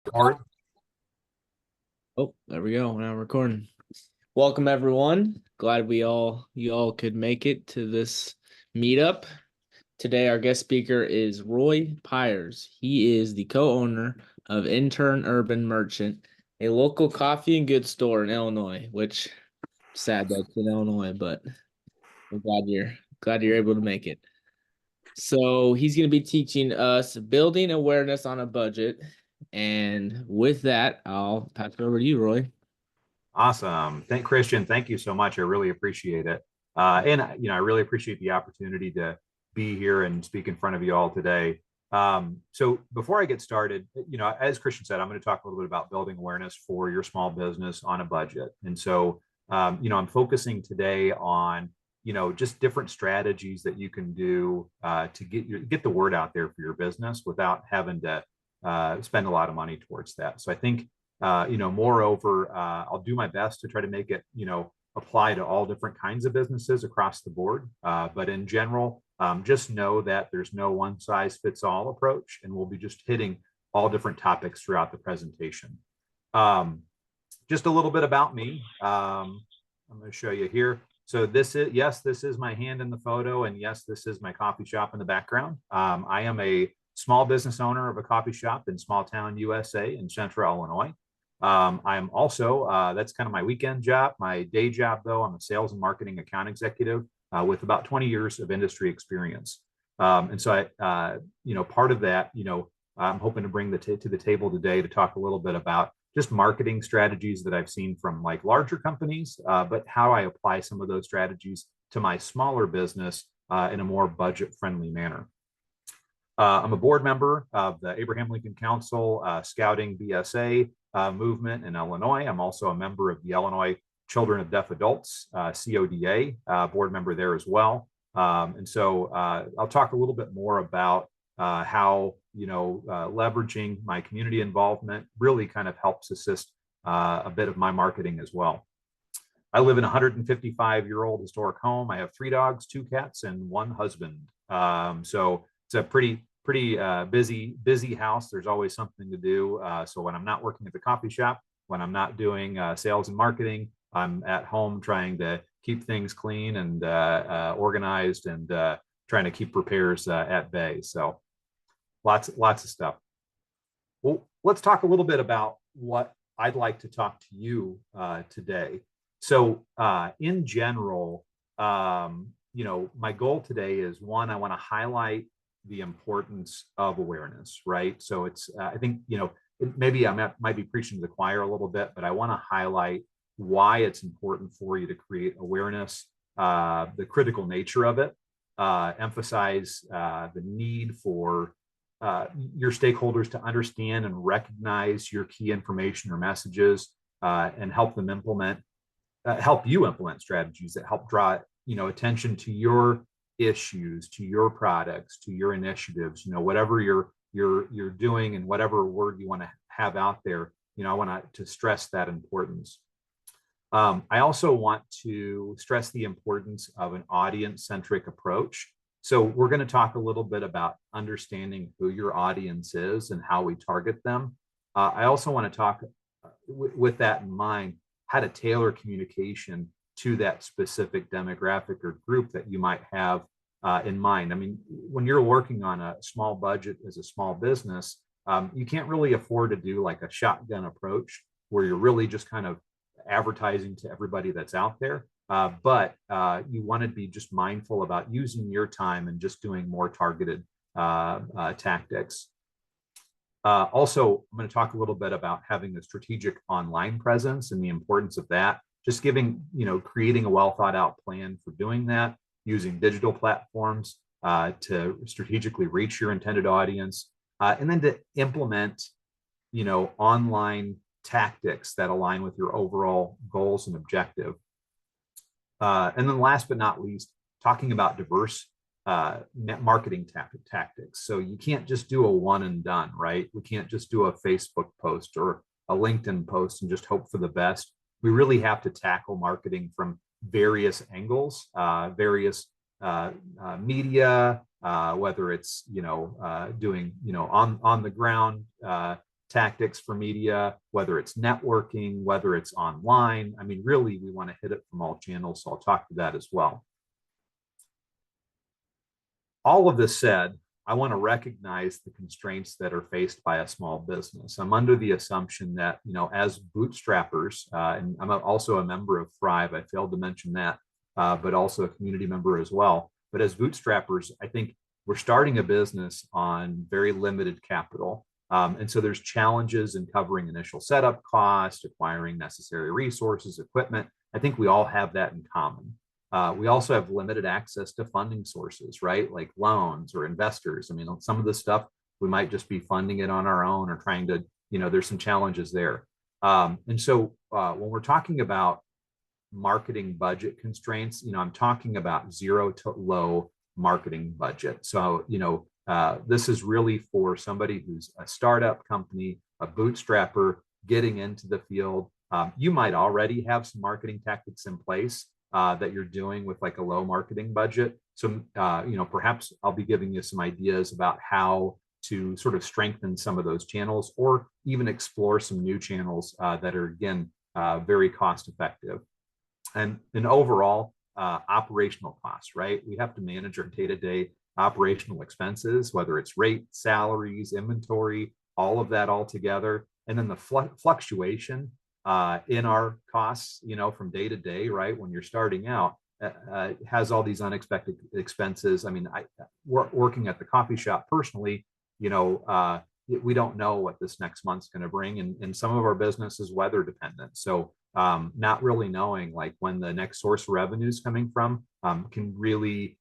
Record. Oh, there we go. Now recording. Welcome everyone. Glad you all could make it to this meetup. Today our guest speaker is Roy Pyers. He is the co-owner of Intern Urban Merchant, a local coffee and goods store in Illinois, which sad that's in Illinois, but I'm glad you're able to make it. So he's going to be teaching us building awareness on a budget. And with that, I'll pass it over to you, Roy. Awesome. Thank Christian. Thank you so much. I really appreciate it. I really appreciate the opportunity to be here and speak in front of you all today. So before I get started, as Christian said, I'm going to talk a little bit about building awareness for your small business on a budget. And so, I'm focusing today on, just different strategies that you can do to get the word out there for your business without having to spend a lot of money towards that. So I think moreover, I'll do my best to try to make it, apply to all different kinds of businesses across the board. But in general, just know that there's no one size fits all approach, and we'll be just hitting all different topics throughout the presentation. Um, just a little bit about me. I'm going to show you here. So this is my hand in the photo, and yes, this is my coffee shop in the background. I am a small business owner of a coffee shop in small town USA in central Illinois. I'm also, that's kind of my weekend job. My day job, though, I'm a sales and marketing account executive with about 20 years of industry experience. And so part of that, I'm hoping to bring to the table today to talk a little bit about just marketing strategies that I've seen from like larger companies, but how I apply some of those strategies to my smaller business in a more budget friendly manner. I'm a board member of the Abraham Lincoln Council Scouting BSA movement in Illinois. I'm also a member of the Illinois Children of Deaf Adults, CODA, board member there as well. And so I'll talk a little bit more about how, leveraging my community involvement really kind of helps assist a bit of my marketing as well. I live in a 155-year-old historic home. I have 3 dogs, 2 cats, and 1 husband. So it's a pretty busy house. There's always something to do. So when I'm not working at the coffee shop, when I'm not doing sales and marketing, I'm at home trying to keep things clean and organized, and trying to keep repairs at bay. So lots of stuff. Well, let's talk a little bit about what I'd like to talk to you today. So in general, my goal today is, one, I want to highlight the importance of awareness, right? So it's, I think, maybe might be preaching to the choir a little bit, but I want to highlight why it's important for you to create awareness, the critical nature of it, emphasize the need for your stakeholders to understand and recognize your key information or messages, and help you implement strategies that help draw attention to your issues, to your products, to your initiatives, whatever you're doing, and whatever word you want to have out there. I want to stress that importance. I also want to stress the importance of an audience-centric approach. So we're going to talk a little bit about understanding who your audience is and how we target them. I also want to talk with that in mind, how to tailor communication to that specific demographic or group that you might have in mind. I mean, when you're working on a small budget as a small business, you can't really afford to do like a shotgun approach where you're really just kind of advertising to everybody that's out there. But you want to be just mindful about using your time and just doing more targeted tactics. Also, I'm going to talk a little bit about having a strategic online presence and the importance of that. Just creating a well thought out plan for doing that, using digital platforms to strategically reach your intended audience, and then to implement, online tactics that align with your overall goals and objective. And then last but not least, talking about diverse marketing tactics. So you can't just do a one and done, right? We can't just do a Facebook post or a LinkedIn post and just hope for the best. We really have to tackle marketing from various angles, various media, whether it's doing on the ground tactics for media, whether it's networking, whether it's online. I mean, really, we want to hit it from all channels. So I'll talk to that as well. All of this said, I want to recognize the constraints that are faced by a small business. I'm under the assumption that, as bootstrappers, and I'm also a member of Thrive, I failed to mention that, but also a community member as well. But as bootstrappers, I think we're starting a business on very limited capital. And so there's challenges in covering initial setup costs, acquiring necessary resources, equipment. I think we all have that in common. We also have limited access to funding sources, right? Like loans or investors. I mean, some of the stuff we might just be funding it on our own or trying to, there's some challenges there. And so when we're talking about marketing budget constraints, I'm talking about zero to low marketing budget. So, this is really for somebody who's a startup company, a bootstrapper getting into the field. You might already have some marketing tactics in place that you're doing with like a low marketing budget. So, perhaps I'll be giving you some ideas about how to sort of strengthen some of those channels or even explore some new channels that are, again, very cost effective. And overall, operational costs, right? We have to manage our day-to-day operational expenses, whether it's rate, salaries, inventory, all of that all together. And then the fluctuation in our costs, from day to day, right? When you're starting out, has all these unexpected expenses. I mean, working at the coffee shop personally, we don't know what this next month's going to bring. And some of our business is weather dependent. So not really knowing like when the next source of revenue is coming from can really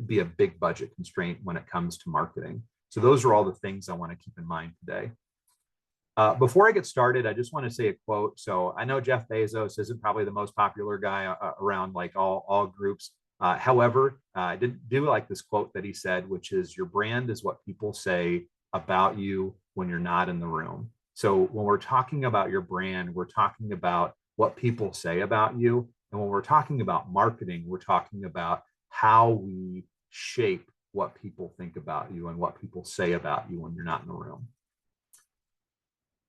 be a big budget constraint when it comes to marketing. So those are all the things I want to keep in mind today. Before I get started, I just want to say a quote. So I know Jeff Bezos isn't probably the most popular guy around like all groups. However, I do like this quote that he said, which is, your brand is what people say about you when you're not in the room. So when we're talking about your brand, we're talking about what people say about you. And when we're talking about marketing, we're talking about how we shape what people think about you and what people say about you when you're not in the room.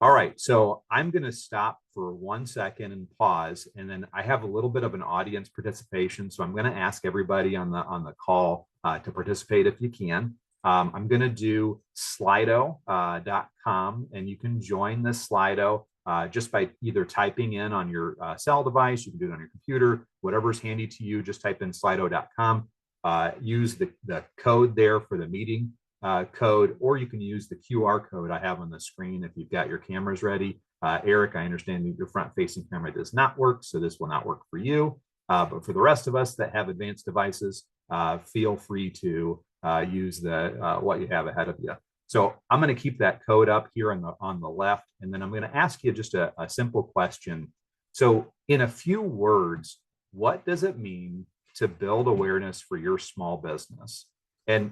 All right, so I'm going to stop for 1 second and pause, and then I have a little bit of an audience participation. So I'm going to ask everybody on the call to participate if you can. I'm going to do slido.com, and you can join this Slido just by either typing in on your cell device. You can do it on your computer, whatever's handy to you. Just type in slido.com. Use the code there for the meeting code, or you can use the QR code I have on the screen if you've got your cameras ready. Eric, I understand that your front-facing camera does not work, so this will not work for you. But for the rest of us that have advanced devices, feel free to use what you have ahead of you. So I'm going to keep that code up here on the left, and then I'm going to ask you just a simple question. So in a few words, what does it mean to build awareness for your small business? And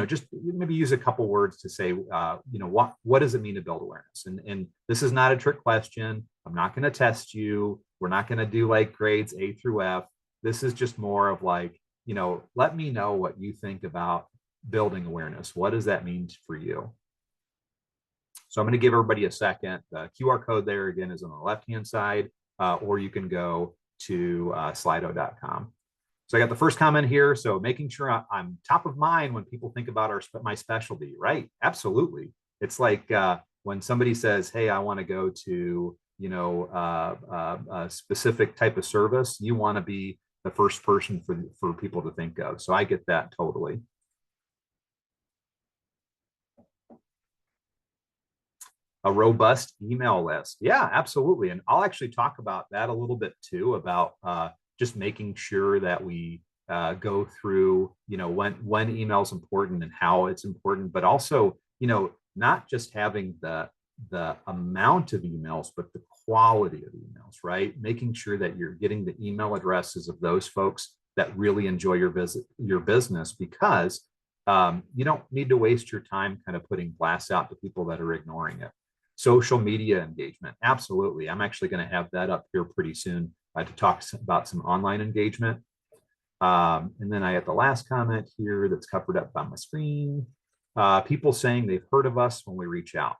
just maybe use a couple words to say, what does it mean to build awareness? And this is not a trick question. I'm not going to test you. We're not going to do like grades A through F. This is just more of like, let me know what you think about building awareness. What does that mean for you? So I'm going to give everybody a second. The QR code there again is on the left-hand side, or you can go to slido.com. So I got the first comment here. So making sure I'm top of mind when people think about my specialty, right? Absolutely. It's like when somebody says, hey, I want to go to, a specific type of service, you want to be the first person for people to think of. So I get that totally. A robust email list. Yeah, absolutely. And I'll actually talk about that a little bit too, about just making sure that we go through, when email is important and how it's important, but also, not just having the amount of emails, but the quality of emails, right? Making sure that you're getting the email addresses of those folks that really enjoy your business, because you don't need to waste your time kind of putting blasts out to people that are ignoring it. Social media engagement. Absolutely. I'm actually going to have that up here pretty soon to talk about some online engagement. And then I have the last comment here that's covered up on my screen. People saying they've heard of us when we reach out.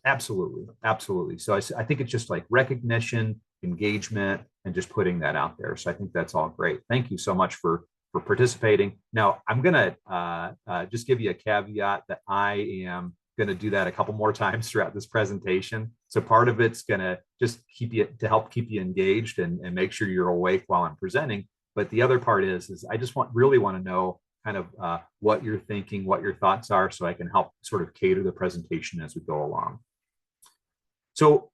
Absolutely, absolutely. So I think it's just like recognition, engagement, and just putting that out there. So I think that's all great. Thank you so much for participating. Now I'm gonna just give you a caveat that I am going to do that a couple more times throughout this presentation. So part of it's going to just help keep you engaged and make sure you're awake while I'm presenting. But the other part is I just really want to know kind of what you're thinking, what your thoughts are, so I can help sort of cater the presentation as we go along. So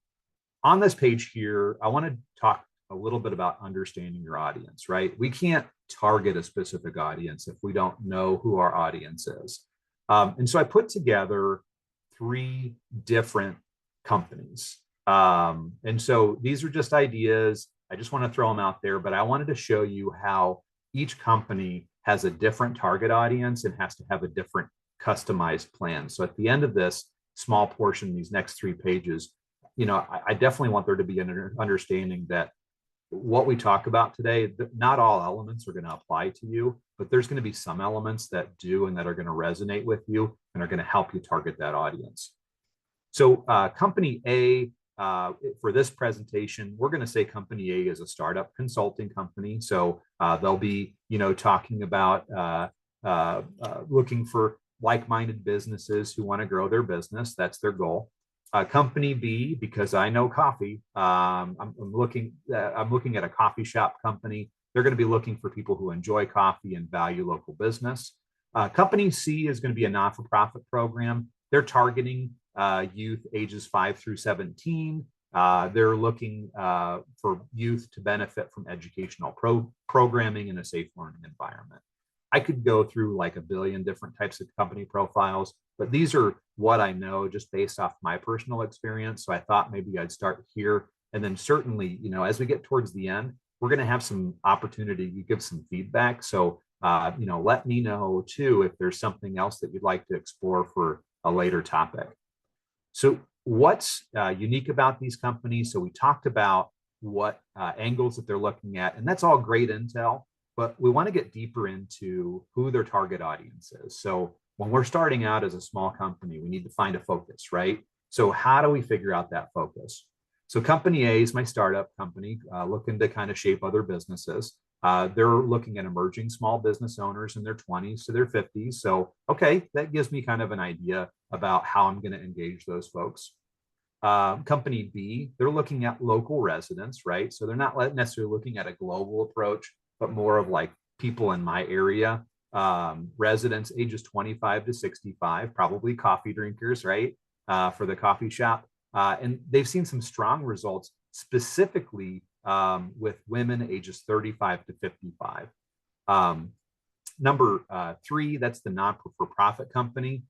on this page here, I want to talk a little bit about understanding your audience, right? We can't target a specific audience if we don't know who our audience is. And so I put together 3 different companies. And so these are just ideas. I just want to throw them out there, but I wanted to show you how each company has a different target audience and has to have a different customized plan. So at the end of this small portion, these next 3 pages, I definitely want there to be an understanding that what we talk about today, not all elements are going to apply to you, but there's going to be some elements that do and that are going to resonate with you and are going to help you target that audience. So company A, for this presentation, we're going to say company A is a startup consulting company. So they'll be, talking about looking for like-minded businesses who want to grow their business. That's their goal. Company B, because I know coffee, I'm looking at a coffee shop company. They're going to be looking for people who enjoy coffee and value local business. Company C is going to be a not-for-profit program. They're targeting youth ages 5 through 17. They're looking for youth to benefit from educational programming in a safe learning environment. I could go through like a billion different types of company profiles, but these are what I know just based off my personal experience. So I thought maybe I'd start here. And then certainly, as we get towards the end, we're going to have some opportunity to give some feedback. So, let me know too if there's something else that you'd like to explore for a later topic. So what's unique about these companies? So we talked about what angles that they're looking at, and that's all great intel. But we want to get deeper into who their target audience is. So when we're starting out as a small company, we need to find a focus, right? So how do we figure out that focus? So company A is my startup company, looking to kind of shape other businesses. They're looking at emerging small business owners in their 20s to their 50s. So, okay, that gives me kind of an idea about how I'm going to engage those folks. Company B, they're looking at local residents, right? So they're not necessarily looking at a global approach, but more of like people in my area, residents ages 25 to 65, probably coffee drinkers, right? For the coffee shop. And they've seen some strong results specifically with women ages 35 to 55. Number 3, that's the non-for-profit company.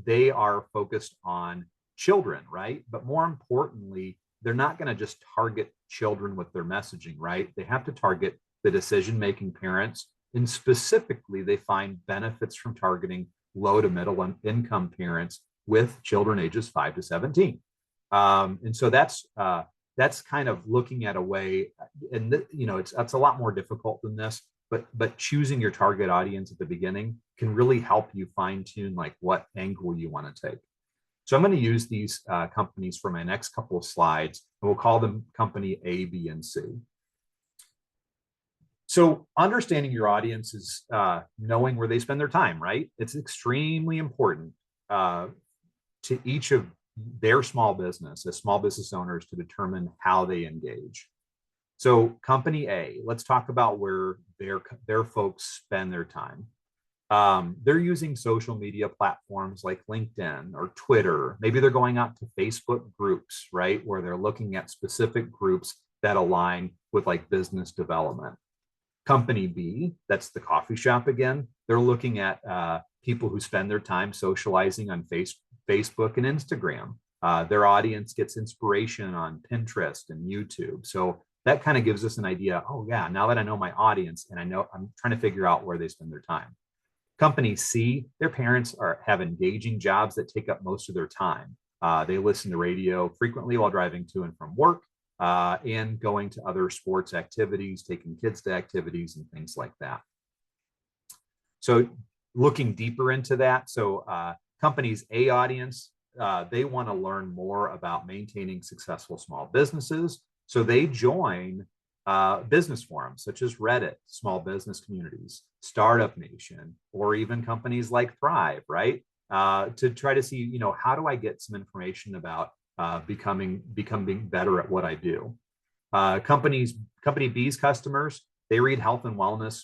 They are focused on children, right? But more importantly, they're not going to just target children with their messaging, right? They have to target the decision-making parents, and specifically, they find benefits from targeting low to middle income parents with children ages 5 to 17. And so that's kind of looking at a way, and it's a lot more difficult than this, but choosing your target audience at the beginning can really help you fine-tune like what angle you want to take. So I'm going to use these companies for my next couple of slides, and we'll call them company A, B, and C. So understanding your audience is knowing where they spend their time, right? It's extremely important to each of their small business as small business owners to determine how they engage. So company A, let's talk about where their folks spend their time. They're using social media platforms like LinkedIn or Twitter. Maybe they're going out to Facebook groups, right? Where they're looking at specific groups that align with like business development. Company B, that's the coffee shop again. They're looking at people who spend their time socializing on Facebook and Instagram. Their audience gets inspiration on Pinterest and YouTube. So that kind of gives us an idea. Oh yeah, now that I know my audience and I know I'm trying to figure out where they spend their time. Company C, their parents have engaging jobs that take up most of their time. They listen to radio frequently while driving to and from work. And going to other sports activities, taking kids to activities and things like that. So looking deeper into that. So companies A audience, they want to learn more about maintaining successful small businesses. So they join business forums such as Reddit, small business communities, Startup Nation, or even companies like Thrive, right? To try to see, how do I get some information about becoming better at what I do. Company B's customers, they read health and wellness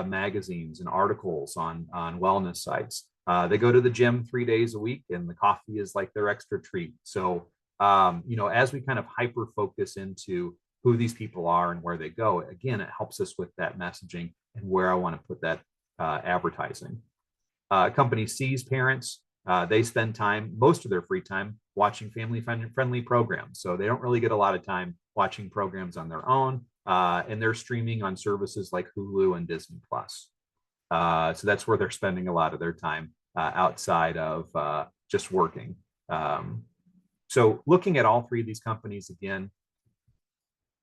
magazines and articles on wellness sites. They go to the gym 3 days a week, and the coffee is like their extra treat. So, as we kind of hyper focus into who these people are and where they go, again, it helps us with that messaging and where I want to put that advertising. Company C's parents, they spend most of their free time watching family friendly programs. So they don't really get a lot of time watching programs on their own. And they're streaming on services like Hulu and Disney Plus. So that's where they're spending a lot of their time outside of just working. So looking at all three of these companies again,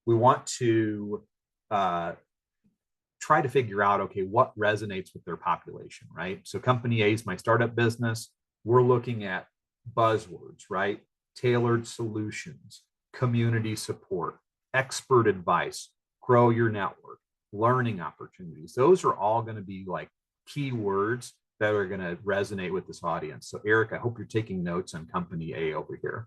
we want to try to figure out, okay, what resonates with their population, right? So company A is my startup business. We're looking at buzzwords, right? Tailored solutions, community support, expert advice, grow your network, learning opportunities. Those are all going to be like keywords that are going to resonate with this audience. So Eric, I hope you're taking notes on company A over here.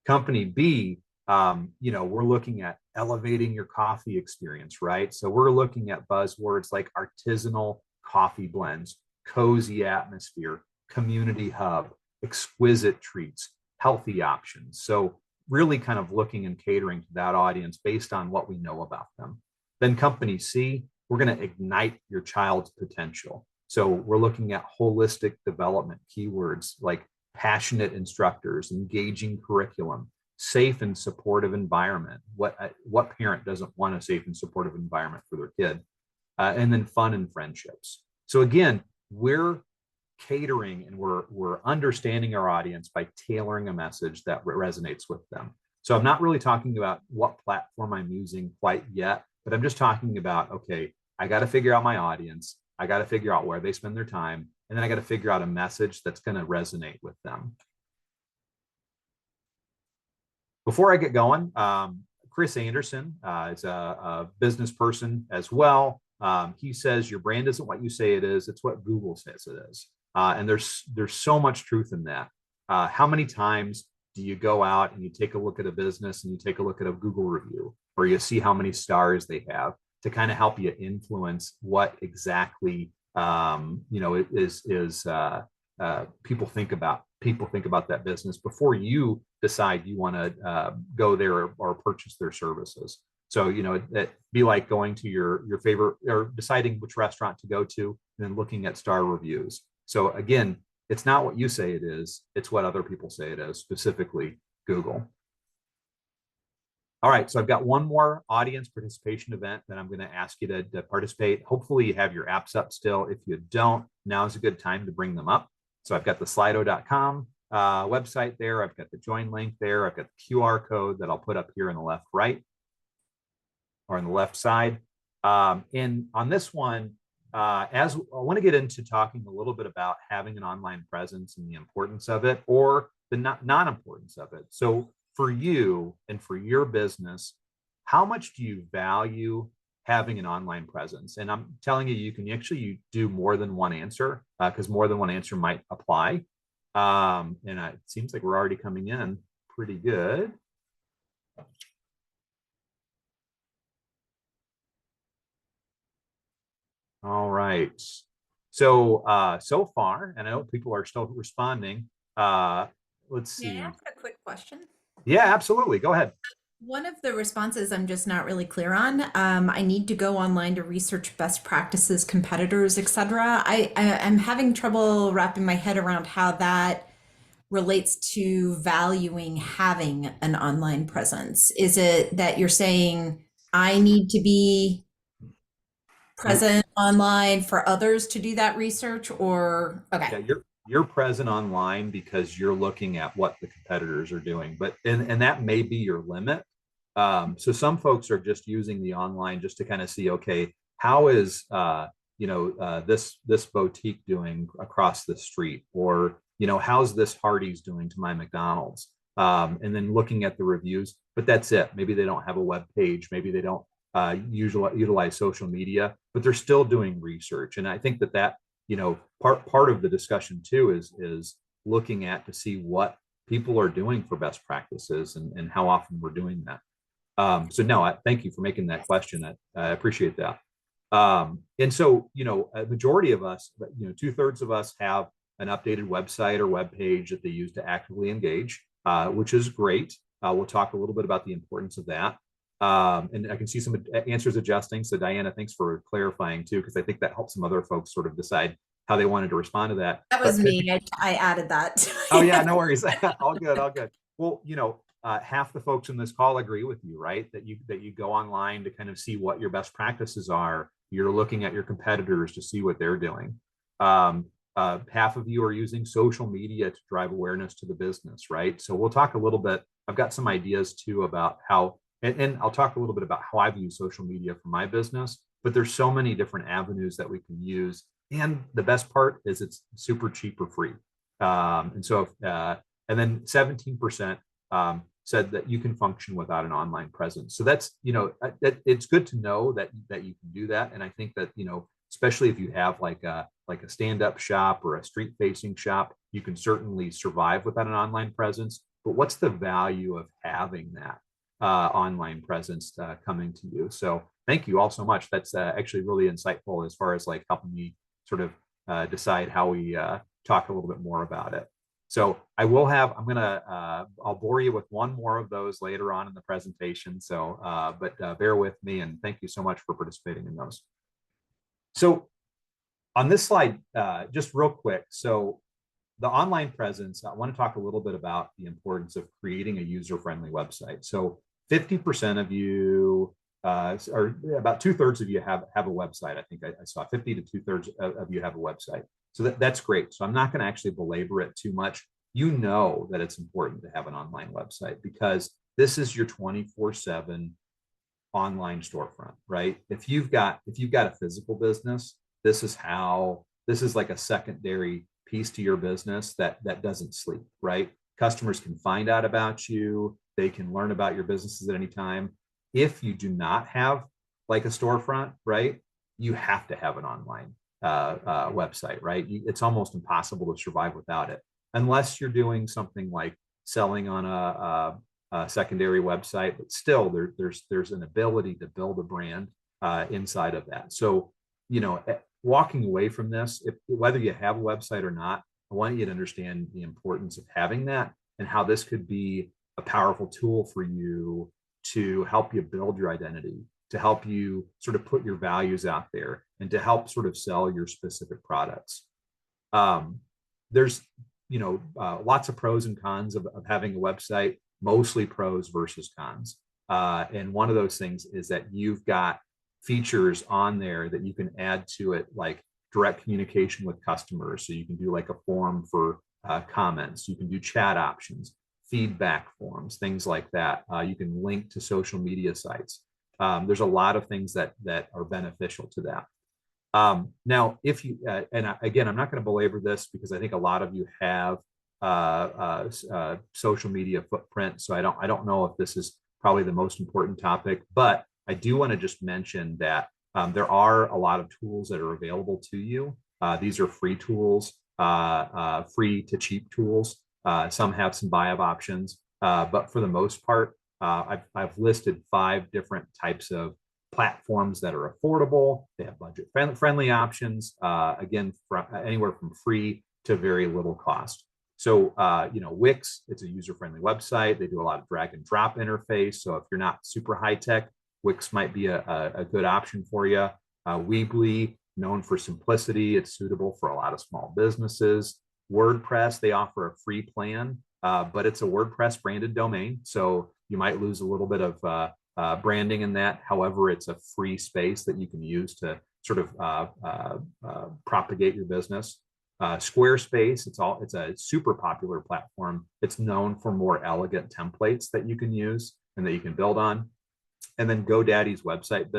Company B, we're looking at elevating your coffee experience, right? So we're looking at buzzwords like artisanal coffee blends, cozy atmosphere, community hub, exquisite treats, healthy options. So really kind of looking and catering to that audience based on what we know about them. Then company C, we're going to ignite your child's potential. So we're looking at holistic development keywords like passionate instructors, engaging curriculum, safe and supportive environment. What parent doesn't want a safe and supportive environment for their kid? And then fun and friendships. So again, we're catering and we're understanding our audience by tailoring a message that resonates with them. So I'm not really talking about what platform I'm using quite yet, but I'm just talking about, okay, I got to figure out my audience. I got to figure out where they spend their time. And then I got to figure out a message that's going to resonate with them. Before I get going, Chris Anderson is a business person as well. He says your brand isn't what you say it is, it's what Google says it is. And there's so much truth in that. How many times do you go out and you take a look at a business and you take a look at a Google review, or you see how many stars they have to kind of help you influence what exactly people think about that business before you decide you want to go there or purchase their services. So, it'd be like going to your favorite or deciding which restaurant to go to and then looking at star reviews. So again, it's not what you say it is, it's what other people say it is, specifically Google. All right, so I've got one more audience participation event that I'm going to ask you to participate. Hopefully you have your apps up still. If you don't, now is a good time to bring them up. So I've got the slido.com website there. I've got the join link there. I've got the QR code that I'll put up here in the left, right, or on the left side. And on this one, as I want to get into talking a little bit about having an online presence and the importance of it, or the non-importance of it. So for you and for your business, how much do you value having an online presence? And I'm telling you, you can actually do more than one answer because more than one answer might apply. And it seems like we're already coming in pretty good. All right. So so far, and I know people are still responding. Let's see. May I ask a quick question? Yeah, absolutely. Go ahead. One of the responses I'm just not really clear on. I need to go online to research best practices, competitors, etc. I'm having trouble wrapping my head around how that relates to valuing having an online presence. Is it that you're saying I need to be present online for others to do that research, or okay? Yeah, you're present online because you're looking at what the competitors are doing, but and that may be your limit. So some folks are just using the online just to kind of see, okay, how is this boutique doing across the street, or how's this Hardee's doing to my McDonald's, and then looking at the reviews. But that's it. Maybe they don't have a web page, maybe they don't utilize social media, but they're still doing research. And I think that part of the discussion too is looking at to see what people are doing for best practices, and how often we're doing that. So no, thank you for making that question. I appreciate that. And so, a majority of us, 2/3 of us have an updated website or web page that they use to actively engage, which is great. We'll talk a little bit about the importance of that. And I can see some answers adjusting. So Diana, thanks for clarifying too, because I think that helps some other folks sort of decide how they wanted to respond to that. That was me. I added that. Oh yeah, no worries. All good, all good. Well, half the folks in this call agree with you, right? That you go online to kind of see what your best practices are. You're looking at your competitors to see what they're doing. Half of you are using social media to drive awareness to the business, right? So we'll talk a little bit. I've got some ideas too about how, and I'll talk a little bit about how I've used social media for my business, but there's so many different avenues that we can use. And the best part is it's super cheap or free. And then 17% said that you can function without an online presence. So that's, it's good to know that you can do that. And I think that, especially if you have like a stand-up shop or a street-facing shop, you can certainly survive without an online presence. But what's the value of having that online presence coming to you? So thank you all so much. That's actually really insightful as far as like helping me sort of decide how we talk a little bit more about it. So I'll bore you with one more of those later on in the presentation. So, but bear with me, and thank you so much for participating in those. So on this slide, just real quick. So the online presence, I want to talk a little bit about the importance of creating a user-friendly website. So 50% of you, or about 2/3 of you have a website. I think I saw 50 to 2/3 of you have a website. So that's great. So I'm not going to actually belabor it too much. You know that it's important to have an online website because this is your 24/7 online storefront, right? If you've got a physical business, this is like a secondary piece to your business that doesn't sleep, right? Customers can find out about you. They can learn about your businesses at any time. If you do not have like a storefront, right, you have to have an online website, right? It's almost impossible to survive without it, unless you're doing something like selling on a secondary website. But still, there's an ability to build a brand inside of that. So, walking away from this, whether you have a website or not, I want you to understand the importance of having that and how this could be a powerful tool for you to help you build your identity, to help you sort of put your values out there, and to help sort of sell your specific products. There's, lots of pros and cons of having a website, mostly pros versus cons. And one of those things is that you've got features on there that you can add to it, like direct communication with customers. So you can do like a form for comments. You can do chat options, feedback forms, things like that. You can link to social media sites. There's a lot of things that are beneficial to that. Now, if you, again, I'm not going to belabor this because I think a lot of you have social media footprint. So I don't know if this is probably the most important topic, but I do want to just mention that there are a lot of tools that are available to you. These are free tools, free to cheap tools. Some have some buy-up options, but for the most part, I've listed 5 different types of platforms that are affordable. They have budget-friendly options, again, anywhere from free to very little cost. So, Wix, it's a user-friendly website. They do a lot of drag and drop interface. So if you're not super high-tech, Wix might be a good option for you. Weebly, known for simplicity. It's suitable for a lot of small businesses. WordPress, they offer a free plan, but it's a WordPress branded domain. So you might lose a little bit of branding in that. However, it's a free space that you can use to sort of propagate your business. Squarespace, it's a super popular platform. It's known for more elegant templates that you can use and that you can build on. And then GoDaddy's website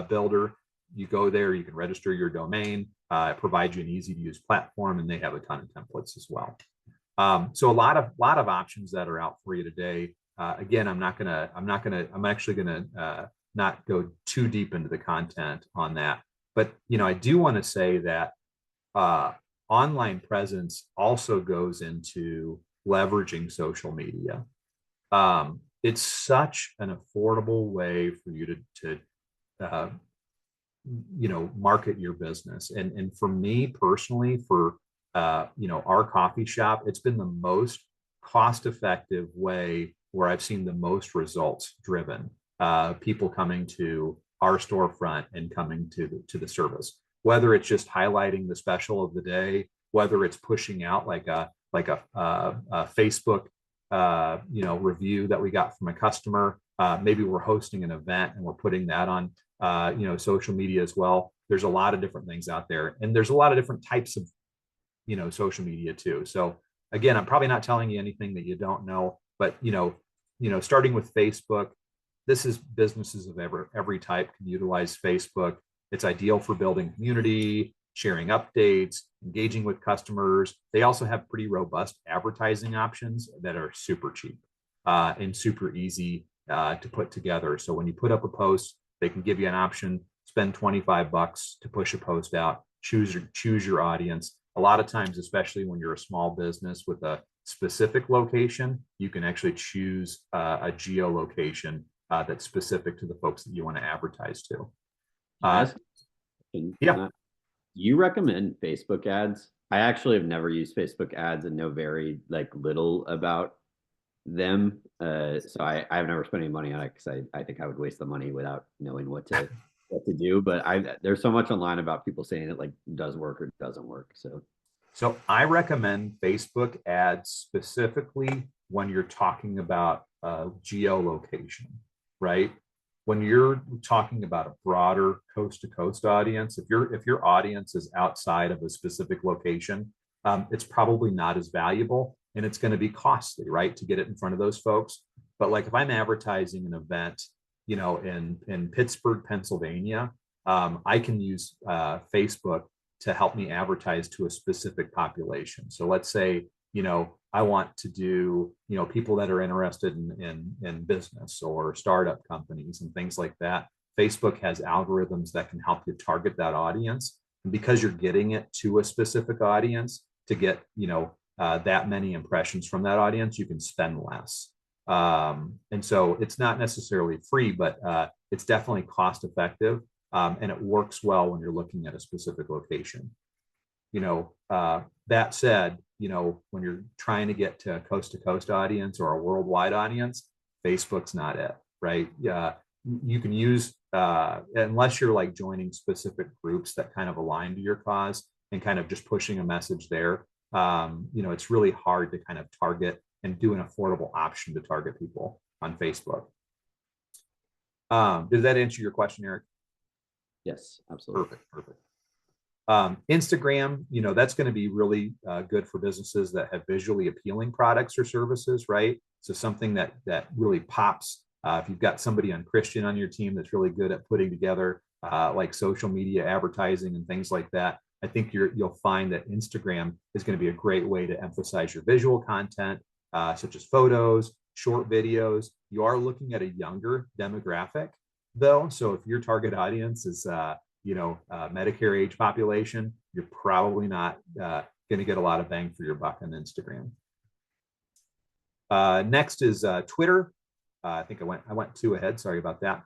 builder you go there, you can register your domain. It provides you an easy to use platform, and they have a ton of templates as well. So a lot of options that are out for you today. Again, I'm actually gonna not go too deep into the content on that, but I do want to say that online presence also goes into leveraging social media. It's such an affordable way for you to market your business. And for me personally, for our coffee shop, it's been the most cost-effective way where I've seen the most results driven. People coming to our storefront and coming to the service, whether it's just highlighting the special of the day, whether it's pushing out like a Facebook review that we got from a customer. Maybe we're hosting an event and we're putting that on social media as well. There's a lot of different things out there, and there's a lot of different types of social media too. So again, I'm probably not telling you anything that you don't know, but starting with Facebook, this is businesses of every type can utilize Facebook. It's ideal for building community, sharing updates, engaging with customers. They also have pretty robust advertising options that are super cheap and super easy to put together. So when you put up a post, they can give you an option, spend $25 to push a post out, choose your audience. A lot of times, especially when you're a small business with a specific location, you can actually choose a geolocation that's specific to the folks that you want to advertise to. Yeah. You recommend Facebook ads? I actually have never used Facebook ads and know very little about them. So I've never spent any money on it because I think I would waste the money without knowing what to do. But there's so much online about people saying it does work or doesn't work. So I recommend Facebook ads specifically when you're talking about geolocation, right? When you're talking about a broader coast to coast audience, if your audience is outside of a specific location, it's probably not as valuable, and it's going to be costly, right, to get it in front of those folks. But if I'm advertising an event, in Pittsburgh, Pennsylvania, I can use Facebook to help me advertise to a specific population. So let's say, I want to do, people that are interested in business or startup companies and things like that. Facebook has algorithms that can help you target that audience. And because you're getting it to a specific audience to get, that many impressions from that audience, you can spend less. And so it's not necessarily free, but it's definitely cost effective. And it works well when you're looking at a specific location. That said, when you're trying to get to a coast audience or a worldwide audience, Facebook's not it, right? You can use, unless you're joining specific groups that kind of align to your cause and kind of just pushing a message there. It's really hard to kind of target and do an affordable option to target people on Facebook. Did that answer your question, Eric? Yes, absolutely. Perfect. Instagram, that's going to be really good for businesses that have visually appealing products or services, right? So something that really pops. If you've got somebody Christian on your team that's really good at putting together social media advertising and things like that, I think you'll find that Instagram is going to be a great way to emphasize your visual content, such as photos, short videos. You are looking at a younger demographic, though. So if your target audience is Medicare age population, you're probably not going to get a lot of bang for your buck on Instagram. Next is Twitter. I think I went two ahead. Sorry about that.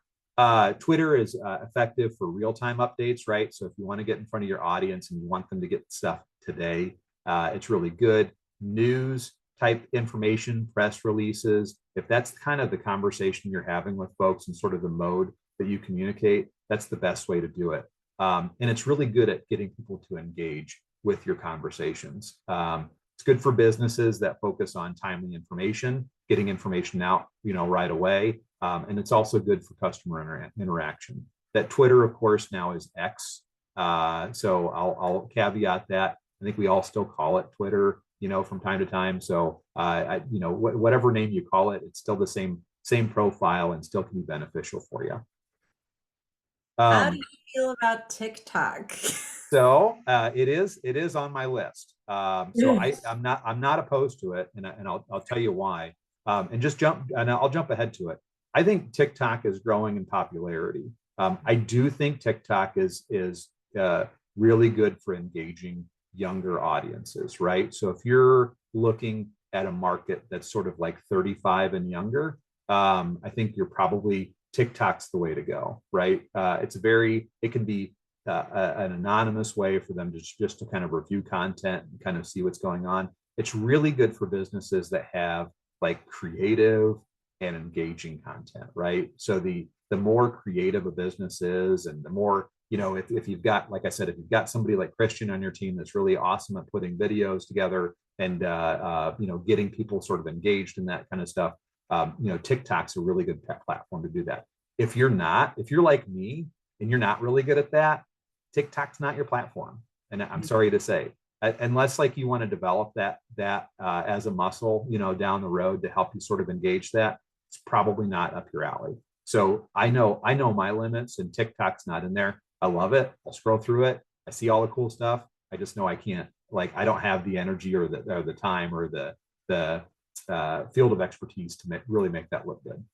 Twitter is effective for real-time updates, right? So if you want to get in front of your audience and you want them to get stuff today, it's really good. News type information, press releases. If that's kind of the conversation you're having with folks and sort of the mode that you communicate, that's the best way to do it. And it's really good at getting people to engage with your conversations. It's good for businesses that focus on timely information, getting information out, right away. And it's also good for customer interaction. That Twitter, of course, now is X. So I'll caveat that. I think we all still call it Twitter, from time to time. So, whatever name you call it, it's still the same profile and still can be beneficial for you. How do you feel about TikTok? So it is on my list. So I'm not opposed to it, and I'll tell you why. I'll jump ahead to it. I think TikTok is growing in popularity. I do think TikTok is really good for engaging younger audiences, right? So if you're looking at a market that's sort of like 35 and younger, I think you're probably TikTok's the way to go, right? It can be an anonymous way for them to just to kind of review content and kind of see what's going on. It's really good for businesses that have like creative and engaging content, right? So the more creative a business is, and the more, if you've got, like I said, if you've got somebody like Christian on your team that's really awesome at putting videos together and getting people sort of engaged in that kind of stuff, TikTok's a really good platform to do that. If you're like me and you're not really good at that, TikTok's not your platform. And I'm sorry to say, unless like you want to develop that as a muscle, down the road to help you sort of engage that, it's probably not up your alley. So I know my limits, and TikTok's not in there. I love it. I'll scroll through it. I see all the cool stuff. I just know I can't, like, I don't have the energy or the time or the field of expertise to really make that look good.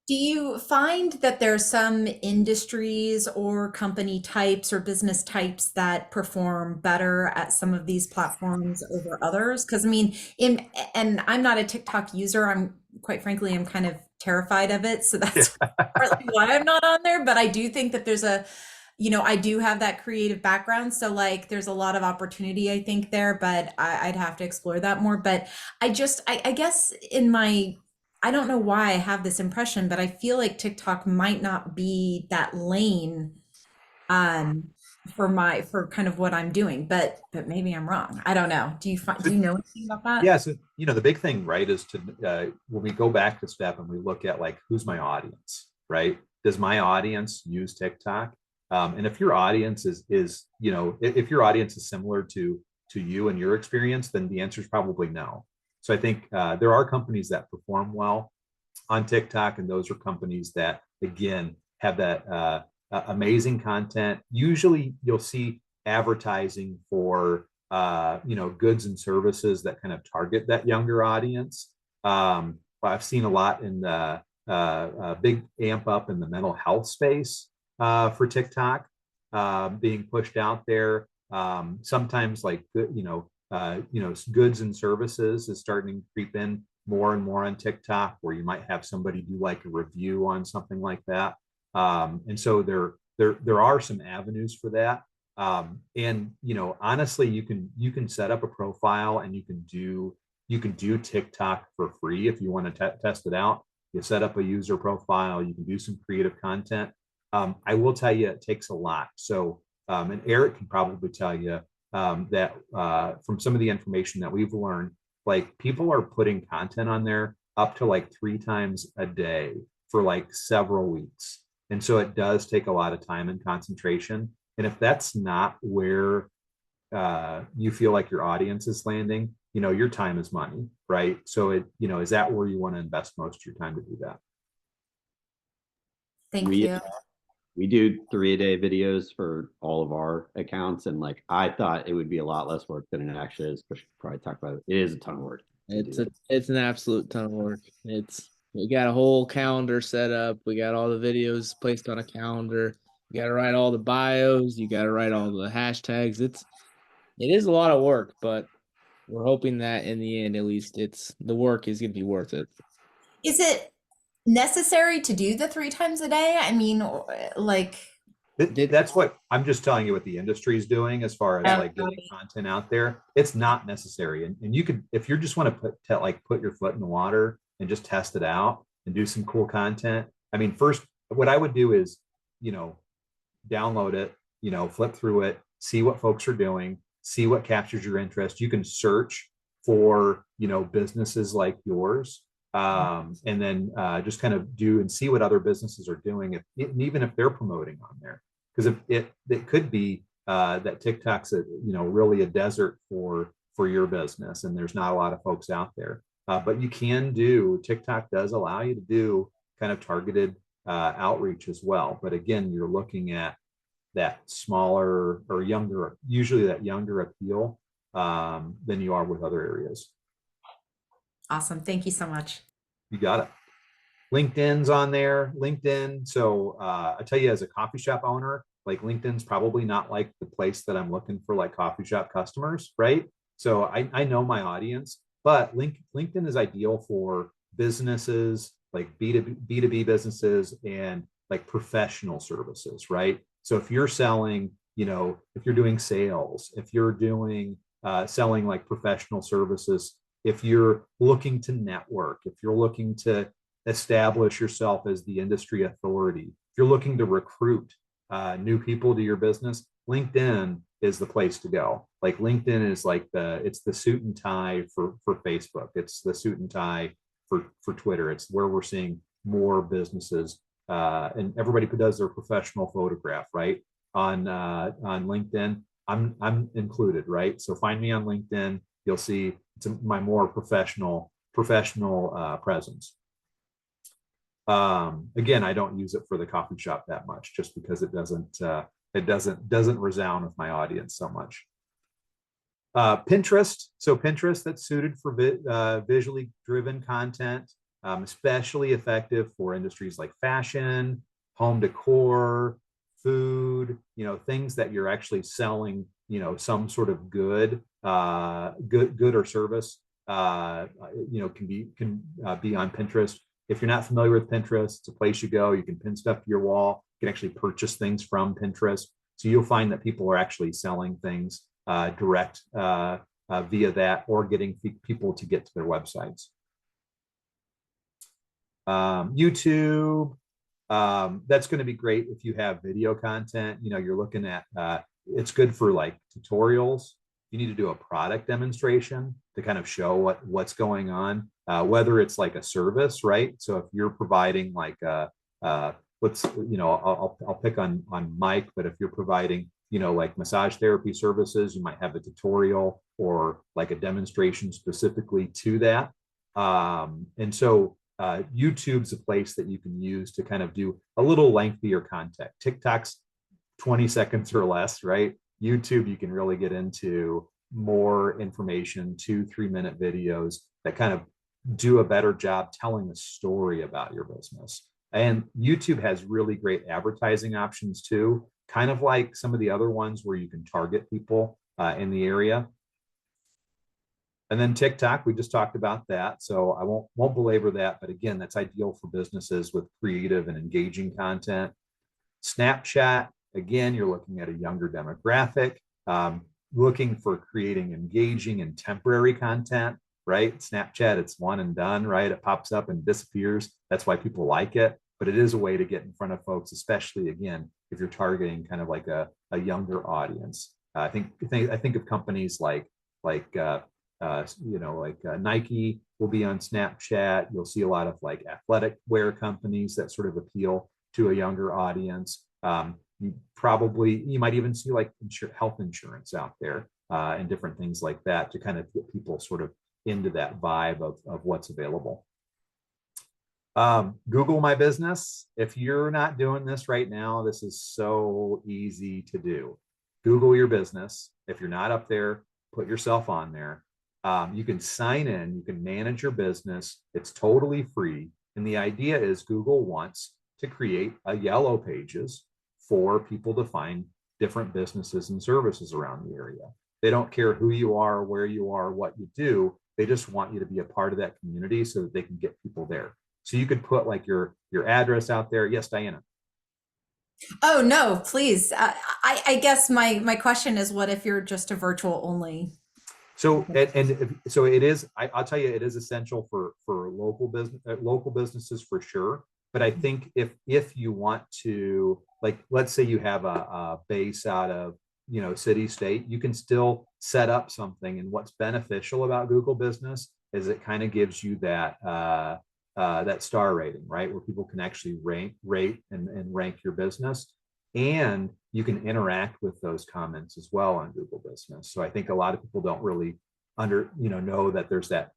Do you find that there are some industries or company types or business types that perform better at some of these platforms over others? Because I mean, and I'm not a TikTok user. I'm quite frankly, I'm kind of terrified of it. So that's partly why I'm not on there. But I do think that there's I do have that creative background. So like there's a lot of opportunity, I think, there, but I'd have to explore that more. But I guess I don't know why I have this impression, but I feel like TikTok might not be that lane for kind of what I'm doing, but maybe I'm wrong. I don't know. Do you know anything about that? Yeah, so the big thing, right, is to when we go back to step and we look at like who's my audience, right? Does my audience use TikTok? And if your audience is if your audience is similar to you and your experience, then the answer is probably no. So I think there are companies that perform well on TikTok, and those are companies that, again, have that amazing content. Usually you'll see advertising for, goods and services that kind of target that younger audience. I've seen a lot in the big amp up in the mental health space for TikTok being pushed out there. Sometimes like, goods and services is starting to creep in more and more on TikTok, where you might have somebody do like a review on something like that. And so there are some avenues for that. And honestly, you can set up a profile and you can do TikTok for free if you want to test it out. You set up a user profile, you can do some creative content. I will tell you, it takes a lot. So, and Eric can probably tell you that from some of the information that we've learned, like people are putting content on there up to like 3 times a day for like several weeks. And so it does take a lot of time and concentration. And if that's not where you feel like your audience is landing, your time is money, right? So is that where you want to invest most of your time to do that? Thank you. We do 3-a-day videos for all of our accounts, and like I thought it would be a lot less work than it actually is. But probably talk about it. It is a ton of work. It's an absolute ton of work. We got a whole calendar set up. We got all the videos placed on a calendar. You got to write all the bios. You got to write all the hashtags. It is a lot of work, but we're hoping that in the end, at least, the work is going to be worth it. Is it necessary to do the 3 times a day? I mean, like, that's what I'm just telling you what the industry is doing as far as like getting content out there. It's not necessary. And you could, if you just want to put your foot in the water and just test it out and do some cool content. I mean, first, what I would do is, download it, flip through it, see what folks are doing, see what captures your interest. You can search for, businesses like yours. And then just kind of do and see what other businesses are doing, even if they're promoting on there, because it could be that TikTok's really a desert for your business, and there's not a lot of folks out there. But TikTok does allow you to do kind of targeted outreach as well. But again, you're looking at that smaller or younger, usually that younger appeal than you are with other areas. Awesome. Thank you so much. You got it. LinkedIn's on there. LinkedIn. So I tell you, as a coffee shop owner, like LinkedIn's probably not like the place that I'm looking for like coffee shop customers, right? So I know my audience, but LinkedIn is ideal for businesses like B2B businesses and like professional services, right? So if you're selling, if you're doing sales, if you're doing selling like professional services, if you're looking to network, if you're looking to establish yourself as the industry authority, if you're looking to recruit new people to your business, LinkedIn is the place to go. Like LinkedIn is like it's the suit and tie for Facebook. It's the suit and tie for Twitter. It's where we're seeing more businesses and everybody who does their professional photograph, right? On LinkedIn, I'm included, right? So find me on LinkedIn. You'll see it's my more professional presence. Again, I don't use it for the coffee shop that much, just because it doesn't resound with my audience so much. Pinterest. So Pinterest, that's suited for visually driven content, especially effective for industries like fashion, home decor, food, things that you're actually selling, some sort of good or service, can be on Pinterest. If you're not familiar with Pinterest, it's a place you go. You can pin stuff to your wall. You can actually purchase things from Pinterest. So you'll find that people are actually selling things direct via that, or getting people to get to their websites. YouTube, that's going to be great if you have video content. You're looking at, it's good for like tutorials. You need to do a product demonstration to kind of show what's going on, whether it's like a service, right? So if you're providing like I'll pick on Mike, but if you're providing, like massage therapy services, you might have a tutorial or like a demonstration specifically to that. And so YouTube's a place that you can use to kind of do a little lengthier content. TikTok's 20 seconds or less, right? YouTube, you can really get into more information, 2-3 minute videos that kind of do a better job telling a story about your business. And YouTube has really great advertising options too, kind of like some of the other ones where you can target people in the area. And then TikTok, we just talked about that, so I won't belabor that, but again, that's ideal for businesses with creative and engaging content. Snapchat, again, you're looking at a younger demographic, looking for creating engaging and temporary content, right? Snapchat, it's one and done, right? It pops up and disappears. That's why people like it, but it is a way to get in front of folks, especially again, if you're targeting kind of like a younger audience. I think of companies like Nike will be on Snapchat. You'll see a lot of like athletic wear companies that sort of appeal to a younger audience. You might even see like health insurance out there and different things like that to kind of get people sort of into that vibe of what's available. Google My Business. If you're not doing this right now, this is so easy to do. Google your business. If you're not up there, put yourself on there. You can sign in, you can manage your business. It's totally free. And the idea is Google wants to create a yellow pages for people to find different businesses and services around the area. They don't care who you are, where you are, what you do. They just want you to be a part of that community so that they can get people there. So you could put like your address out there. Yes, Diana. Oh, no, please. I guess my question is, what if you're just a virtual only? So so it is. I'll tell you, it is essential for local businesses for sure. But I think if you want to, like, let's say you have a base out of city state, you can still set up something. And what's beneficial about Google Business is it kind of gives you that that star rating, right, where people can actually rate and rank your business. And you can interact with those comments as well on Google Business. So I think a lot of people don't really know that there's that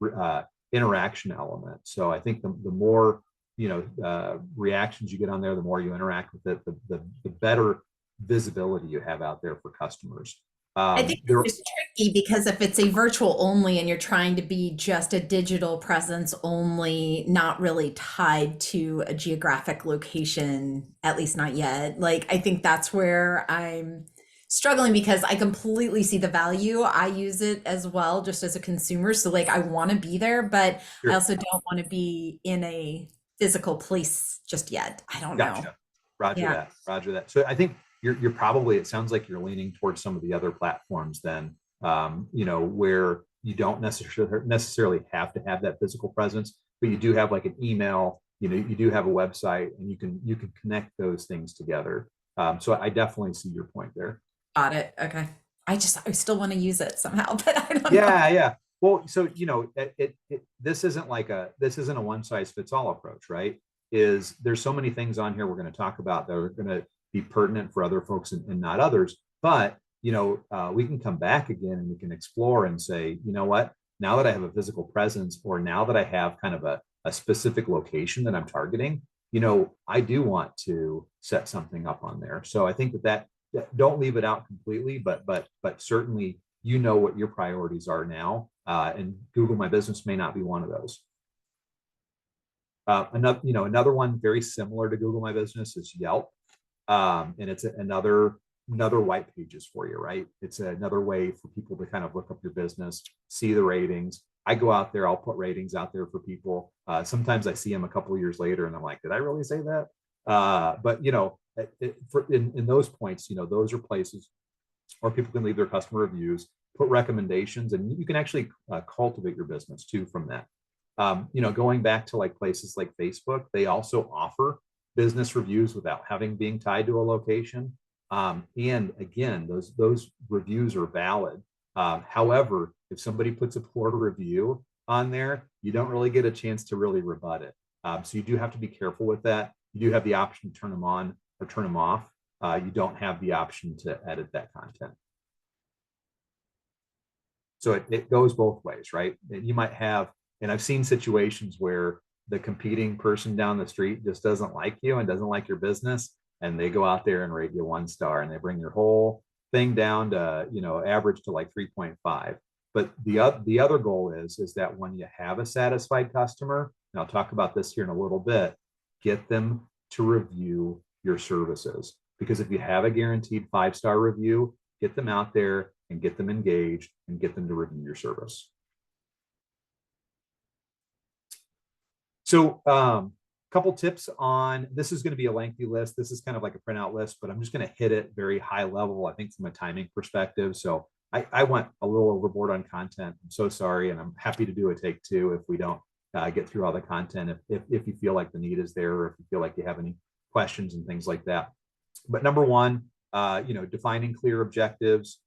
interaction element. So I think the more reactions you get on there, the more you interact with it, the better visibility you have out there for customers. I think it's tricky because if it's a virtual only and you're trying to be just a digital presence only, not really tied to a geographic location, at least not yet. Like, I think that's where I'm struggling because I completely see the value. I use it as well, just as a consumer. So, like, I want to be there, but I also don't want to be in a physical place just yet. I don't know. Roger that. So I think you're probably, it sounds like you're leaning towards some of the other platforms then, where you don't necessarily have to have that physical presence, but you do have like an email, you do have a website, and you can connect those things together. So I definitely see your point there. Got it. Okay. I still want to use it somehow, but I don't know. Yeah. Well, so, this isn't a one size fits all approach, right? There's so many things on here we're going to talk about that are going to be pertinent for other folks and not others. But, we can come back again and we can explore and say, you know what, now that I have a physical presence, or now that I have kind of a specific location that I'm targeting, I do want to set something up on there. So I think that don't leave it out completely, but certainly, what your priorities are now, and Google My Business may not be one of those. Another one very similar to Google My Business is Yelp. And it's another white pages for you, right? It's another way for people to kind of look up your business, see the ratings. I go out there, I'll put ratings out there for people. Sometimes I see them a couple of years later and I'm like, did I really say that? But in those points, those are places where people can leave their customer reviews, put recommendations, and you can actually cultivate your business too from that. Going back to like places like Facebook, they also offer business reviews without being tied to a location. And again, those reviews are valid. However, if somebody puts a poor review on there, you don't really get a chance to really rebut it. So you do have to be careful with that. You do have the option to turn them on or turn them off. You don't have the option to edit that content. So it goes both ways, right? You might have, and I've seen situations where the competing person down the street just doesn't like you and doesn't like your business, and they go out there and rate you 1 star, and they bring your whole thing down to average to like 3.5. But the other goal is that when you have a satisfied customer, and I'll talk about this here in a little bit, get them to review your services, because if you have a guaranteed 5-star review, get them out there and get them engaged and get them to review your service. So couple tips on, this is going to be a lengthy list. This is kind of like a printout list, but I'm just going to hit it very high level, I think, from a timing perspective. So I went a little overboard on content. I'm so sorry. And I'm happy to do a take 2 if we don't get through all the content, if you feel like the need is there, or if you feel like you have any questions and things like that. But number one, defining clear objectives,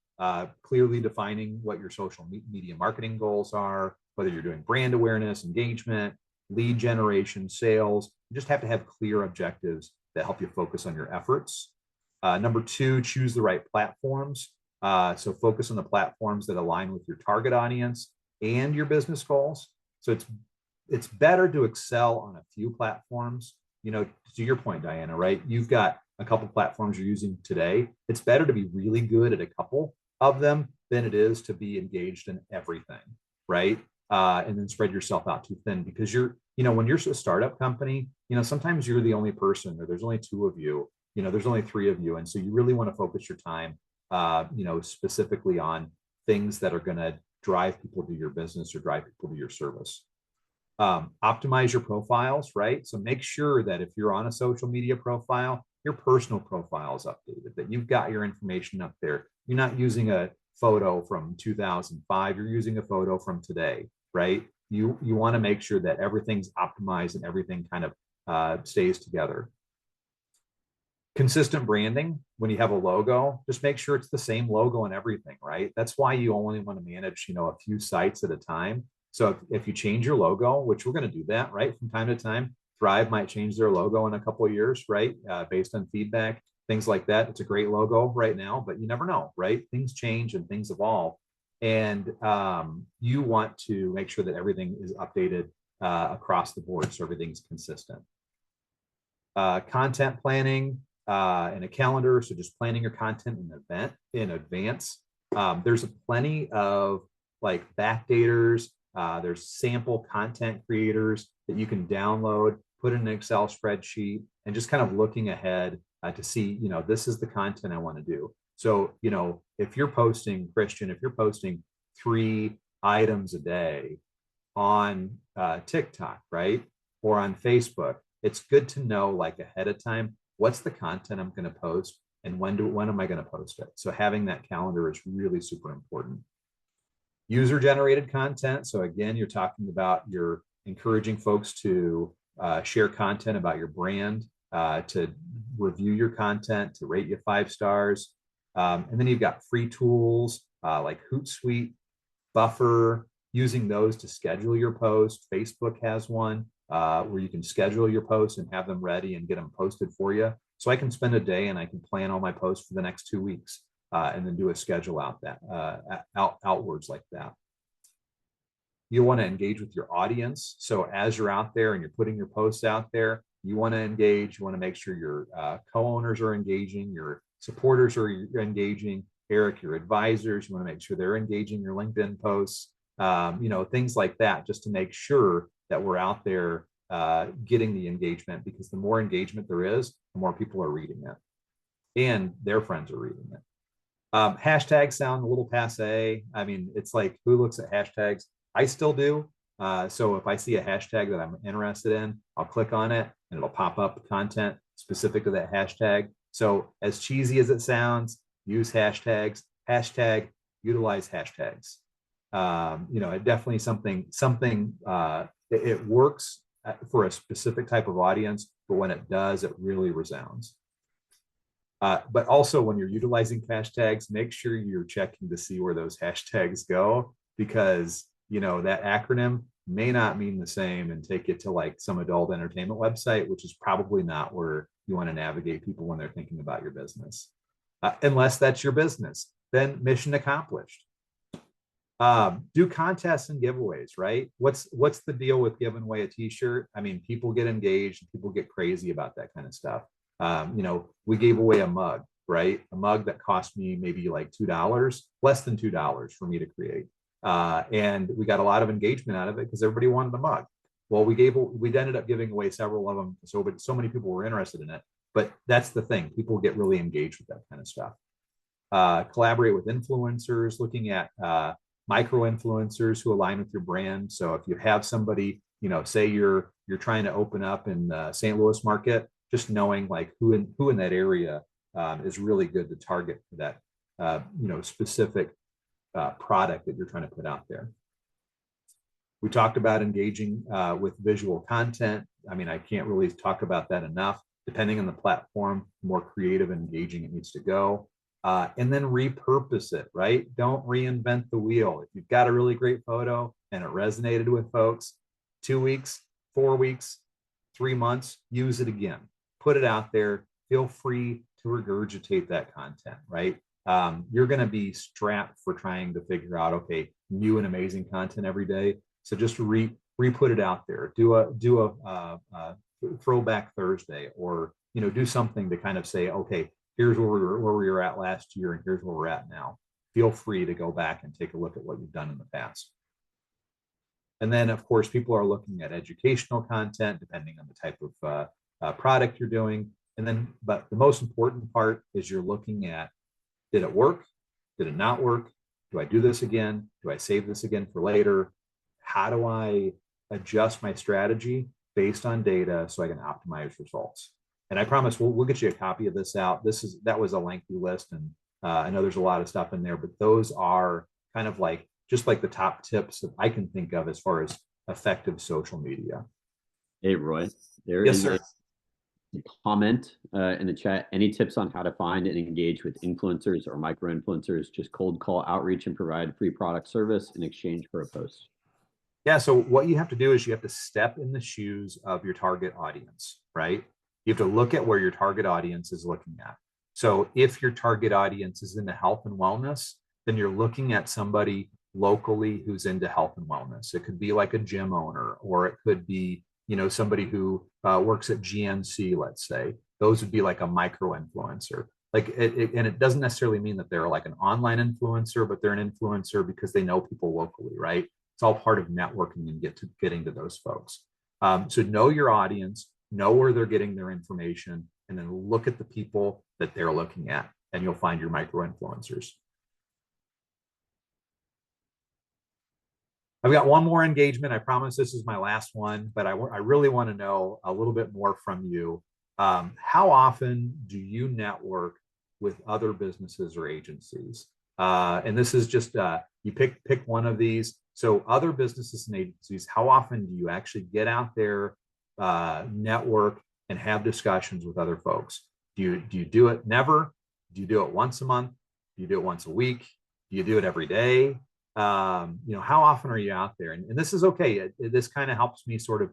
clearly defining what your social media marketing goals are, whether you're doing brand awareness, engagement, lead generation, sales. You just have to have clear objectives that help you focus on your efforts. Number 2, choose the right platforms. So focus on the platforms that align with your target audience and your business goals. So it's better to excel on a few platforms. To your point, Diana, right? You've got a couple platforms you're using today. It's better to be really good at a couple of them than it is to be engaged in everything, right? And then spread yourself out too thin, because when you're a startup company, sometimes you're the only person, or there's only 2 of you, there's only 3 of you. And so you really want to focus your time, specifically on things that are going to drive people to your business or drive people to your service. Optimize your profiles, right? So make sure that if you're on a social media profile, your personal profile is updated, that you've got your information up there. You're not using a photo from 2005, you're using a photo from today, right? You want to make sure that everything's optimized and everything kind of stays together. Consistent branding. When you have a logo, just make sure it's the same logo and everything, right? That's why you only want to manage, a few sites at a time. So if you change your logo, which we're going to do that, right, from time to time, Thrive might change their logo in a couple of years, right, based on feedback, things like that. It's a great logo right now, but you never know, right? Things change and things evolve. And you want to make sure that everything is updated across the board, so everything's consistent. content planning and a calendar. So just planning your content in advance. There's plenty of like backdaters. There's sample content creators that you can download, put in an Excel spreadsheet, and just kind of looking ahead to see, this is the content I want to do. So, if you're posting, Christian, if you're posting 3 items a day on TikTok, right? Or on Facebook, it's good to know like ahead of time, what's the content I'm going to post and when am I going to post it? So having that calendar is really super important. User generated content. So again, you're talking about you're encouraging folks to share content about your brand, to review your content, to rate you 5 stars. And then you've got free tools like Hootsuite, Buffer, using those to schedule your post. Facebook has one where you can schedule your posts and have them ready and get them posted for you. So I can spend a day and I can plan all my posts for the next 2 weeks and then do a schedule outwards like that. You want to engage with your audience. So as you're out there and you're putting your posts out there, you want to engage. You want to make sure your co-owners are engaging, your supporters are engaging. Eric, your advisors, you want to make sure they're engaging your LinkedIn posts, things like that, just to make sure that we're out there getting the engagement, because the more engagement there is, the more people are reading it and their friends are reading it. Hashtags sound a little passe. I mean, it's like, who looks at hashtags? I still do. So if I see a hashtag that I'm interested in, I'll click on it and it'll pop up content specific to that hashtag. So as cheesy as it sounds, use hashtags. Hashtag, utilize hashtags. It definitely something it works for a specific type of audience, but when it does, it really resounds. But also when you're utilizing hashtags, make sure you're checking to see where those hashtags go, because that acronym may not mean the same and take it to like some adult entertainment website, which is probably not where you want to navigate people when they're thinking about your business. Unless that's your business, then mission accomplished. Do contests and giveaways, right? What's the deal with giving away a t-shirt? I mean, people get engaged and people get crazy about that kind of stuff. We gave away a mug, right? A mug that cost me maybe like $2, less than $2 for me to create. And we got a lot of engagement out of it because everybody wanted the mug. Well, we ended up giving away several of them. So many people were interested in it, but that's the thing. People get really engaged with that kind of stuff. Collaborate with influencers, looking at micro influencers who align with your brand. So if you have somebody, say you're trying to open up in the St. Louis market, just knowing like who in that area is really good to target for that, specific product that you're trying to put out there. We talked about engaging with visual content. I mean, I can't really talk about that enough. Depending on the platform, the more creative and engaging it needs to go. And then repurpose it, right? Don't reinvent the wheel. If you've got a really great photo and it resonated with folks, 2 weeks, 4 weeks, 3 months, use it again. Put it out there. Feel free to regurgitate that content, right? You're going to be strapped for trying to figure out, okay, new and amazing content every day. So just re-put it out there. Do a throwback Thursday, or do something to kind of say, okay, here's where we were at last year, and here's where we're at now. Feel free to go back and take a look at what you've done in the past. And then, of course, people are looking at educational content, depending on the type of product you're doing. And then, but the most important part is you're looking at, did it work? Did it not work? Do I do this again? Do I save this again for later? How do I adjust my strategy based on data so I can optimize results? And I promise we'll get you a copy of this out. That was a lengthy list, and I know there's a lot of stuff in there, but those are kind of like just like the top tips that I can think of as far as effective social media. Hey, Roy, Yes, sir. A comment in the chat. Any tips on how to find and engage with influencers or micro influencers? Just cold call outreach and provide free product service in exchange for a post. Yeah. So what you have to do is you have to step in the shoes of your target audience, right? You have to look at where your target audience is looking at. So if your target audience is into health and wellness, then you're looking at somebody locally who's into health and wellness. It could be like a gym owner, or it could be, somebody who works at GNC, let's say. Those would be like a micro influencer. Like and it doesn't necessarily mean that they're like an online influencer, but they're an influencer because they know people locally, right? It's all part of networking and getting to those folks. So know your audience, know where they're getting their information, and then look at the people that they're looking at, and you'll find your micro influencers. I've got one more engagement. I promise this is my last one, but I really want to know a little bit more from you. How often do you network with other businesses or agencies? And this is just, you pick one of these. So other businesses and agencies, how often do you actually get out there, network, and have discussions with other folks? Do you do it never? Do you do it once a month? Do you do it once a week? Do you do it every day? How often are you out there? And this is okay. This kind of helps me sort of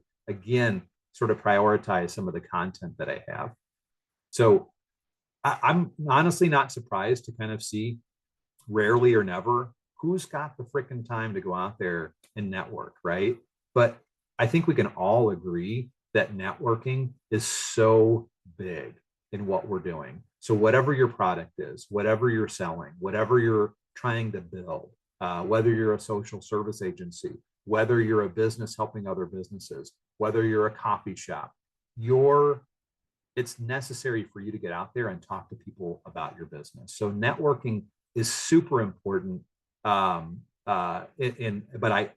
prioritize some of the content that I have. So I'm honestly not surprised to kind of see, rarely or never, who's got the freaking time to go out there and network, right? But I think we can all agree that networking is so big in what we're doing. So whatever your product is, whatever you're selling, whatever you're trying to build, whether you're a social service agency, whether you're a business helping other businesses, whether you're a coffee shop, it's necessary for you to get out there and talk to people about your business. So networking is super important. But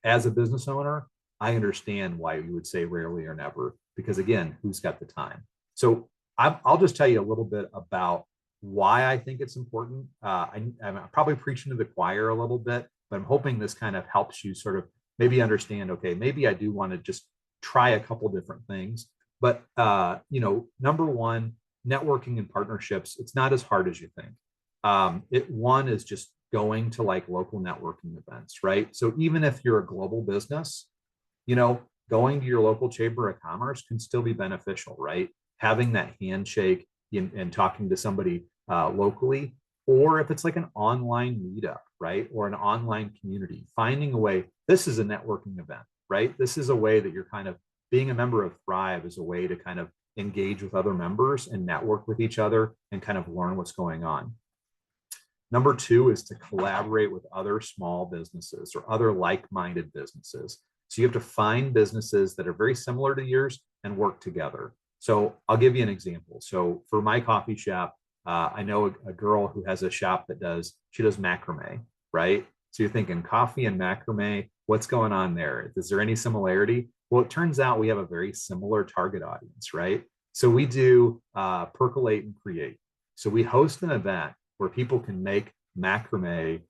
as a business owner, I understand why you would say rarely or never, because again, who's got the time? So I'll just tell you a little bit about why I think it's important. I'm probably preaching to the choir a little bit, but I'm hoping this kind of helps you sort of maybe understand, okay, maybe I do want to just try a couple different things. But, number one, networking and partnerships, it's not as hard as you think. One is just going to like local networking events, right? So even if you're a global business, going to your local chamber of commerce can still be beneficial, right? Having that handshake and talking to somebody locally, or if it's like an online meetup, right? Or an online community, finding a way. This is a networking event, right? This is a way that you're kind of being a member of Thrive is a way to kind of engage with other members and network with each other and kind of learn what's going on. Number two is to collaborate with other small businesses or other like-minded businesses. So you have to find businesses that are very similar to yours and work together. So I'll give you an example. So for my coffee shop, I know a girl who has a shop that does macrame, right? So you're thinking coffee and macrame, what's going on there? Is there any similarity? Well, it turns out we have a very similar target audience, right? So we do percolate and create. So we host an event where people can make macrame,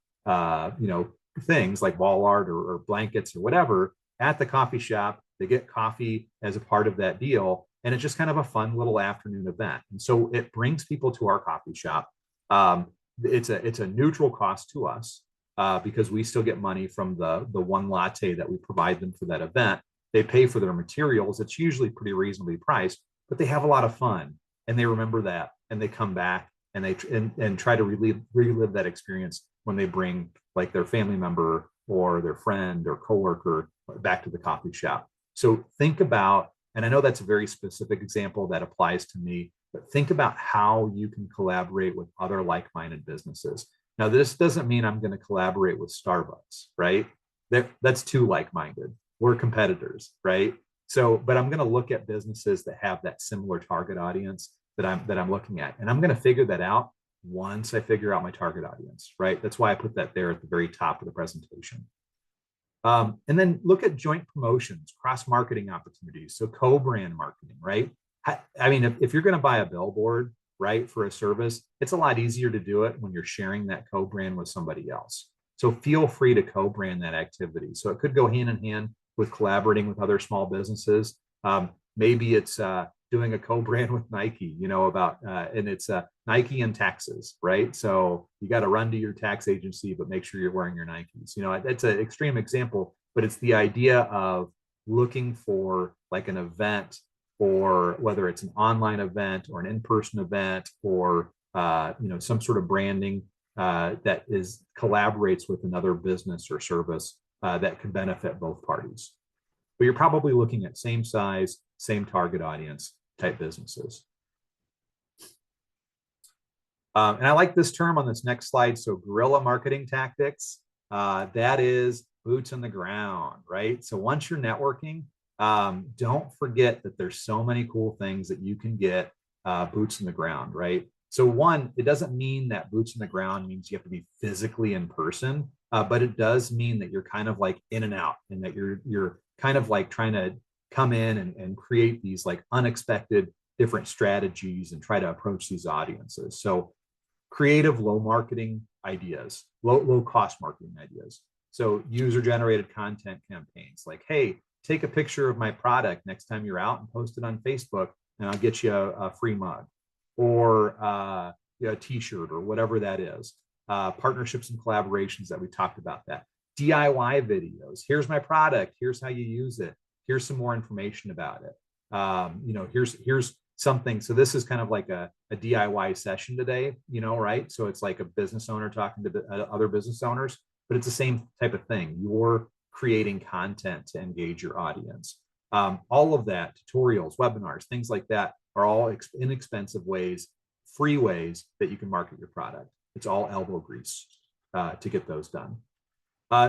things like wall art or blankets or whatever at the coffee shop. They get coffee as a part of that deal. And it's just kind of a fun little afternoon event. And so it brings people to our coffee shop. It's a neutral cost to us because we still get money from the one latte that we provide them for that event. They pay for their materials. It's usually pretty reasonably priced, but they have a lot of fun and they remember that and they come back and they try to relive that experience when they bring like their family member or their friend or coworker back to the coffee shop. So think about, and I know that's a very specific example that applies to me, but think about how you can collaborate with other like-minded businesses. Now, this doesn't mean I'm going to collaborate with Starbucks, right? That's too like-minded. We're competitors, right? So, but I'm going to look at businesses that have that similar target audience that I'm looking at, and I'm going to figure that out once I figure out my target audience, right? That's why I put that there at the very top of the presentation. And then look at joint promotions, cross-marketing opportunities. So co-brand marketing, right? I mean, if you're going to buy a billboard, right, for a service, it's a lot easier to do it when you're sharing that co-brand with somebody else. So feel free to co-brand that activity. So it could go hand in hand with collaborating with other small businesses. Maybe it's doing a co-brand with Nike, and it's Nike and taxes, right? So you got to run to your tax agency, but make sure you're wearing your Nikes. That's an extreme example, but it's the idea of looking for like an event, or whether it's an online event or an in-person event, or some sort of branding that collaborates with another business or service that can benefit both parties. but you're probably looking at same size, same target audience type businesses. And I like this term on this next slide. So guerrilla marketing tactics, that is boots on the ground, right? So once you're networking, don't forget that there's so many cool things that you can get boots on the ground, right? So one, it doesn't mean that boots on the ground means you have to be physically in person, but it does mean that you're kind of like in and out, and that you're kind of like trying to come in and create these like unexpected different strategies and try to approach these audiences. So creative low marketing ideas, low cost marketing ideas. So user generated content campaigns like, hey, take a picture of my product next time you're out and post it on Facebook, and I'll get you a free mug, or a t-shirt, or whatever that is. Partnerships and collaborations that we talked about that. DIY videos. Here's my product. Here's how you use it. Here's some more information about it. Here's something. So this is kind of like a DIY session today, right? So it's like a business owner talking to other business owners, but it's the same type of thing. You're creating content to engage your audience. All of that, tutorials, webinars, things like that, are all inexpensive ways, free ways that you can market your product. It's all elbow grease to get those done.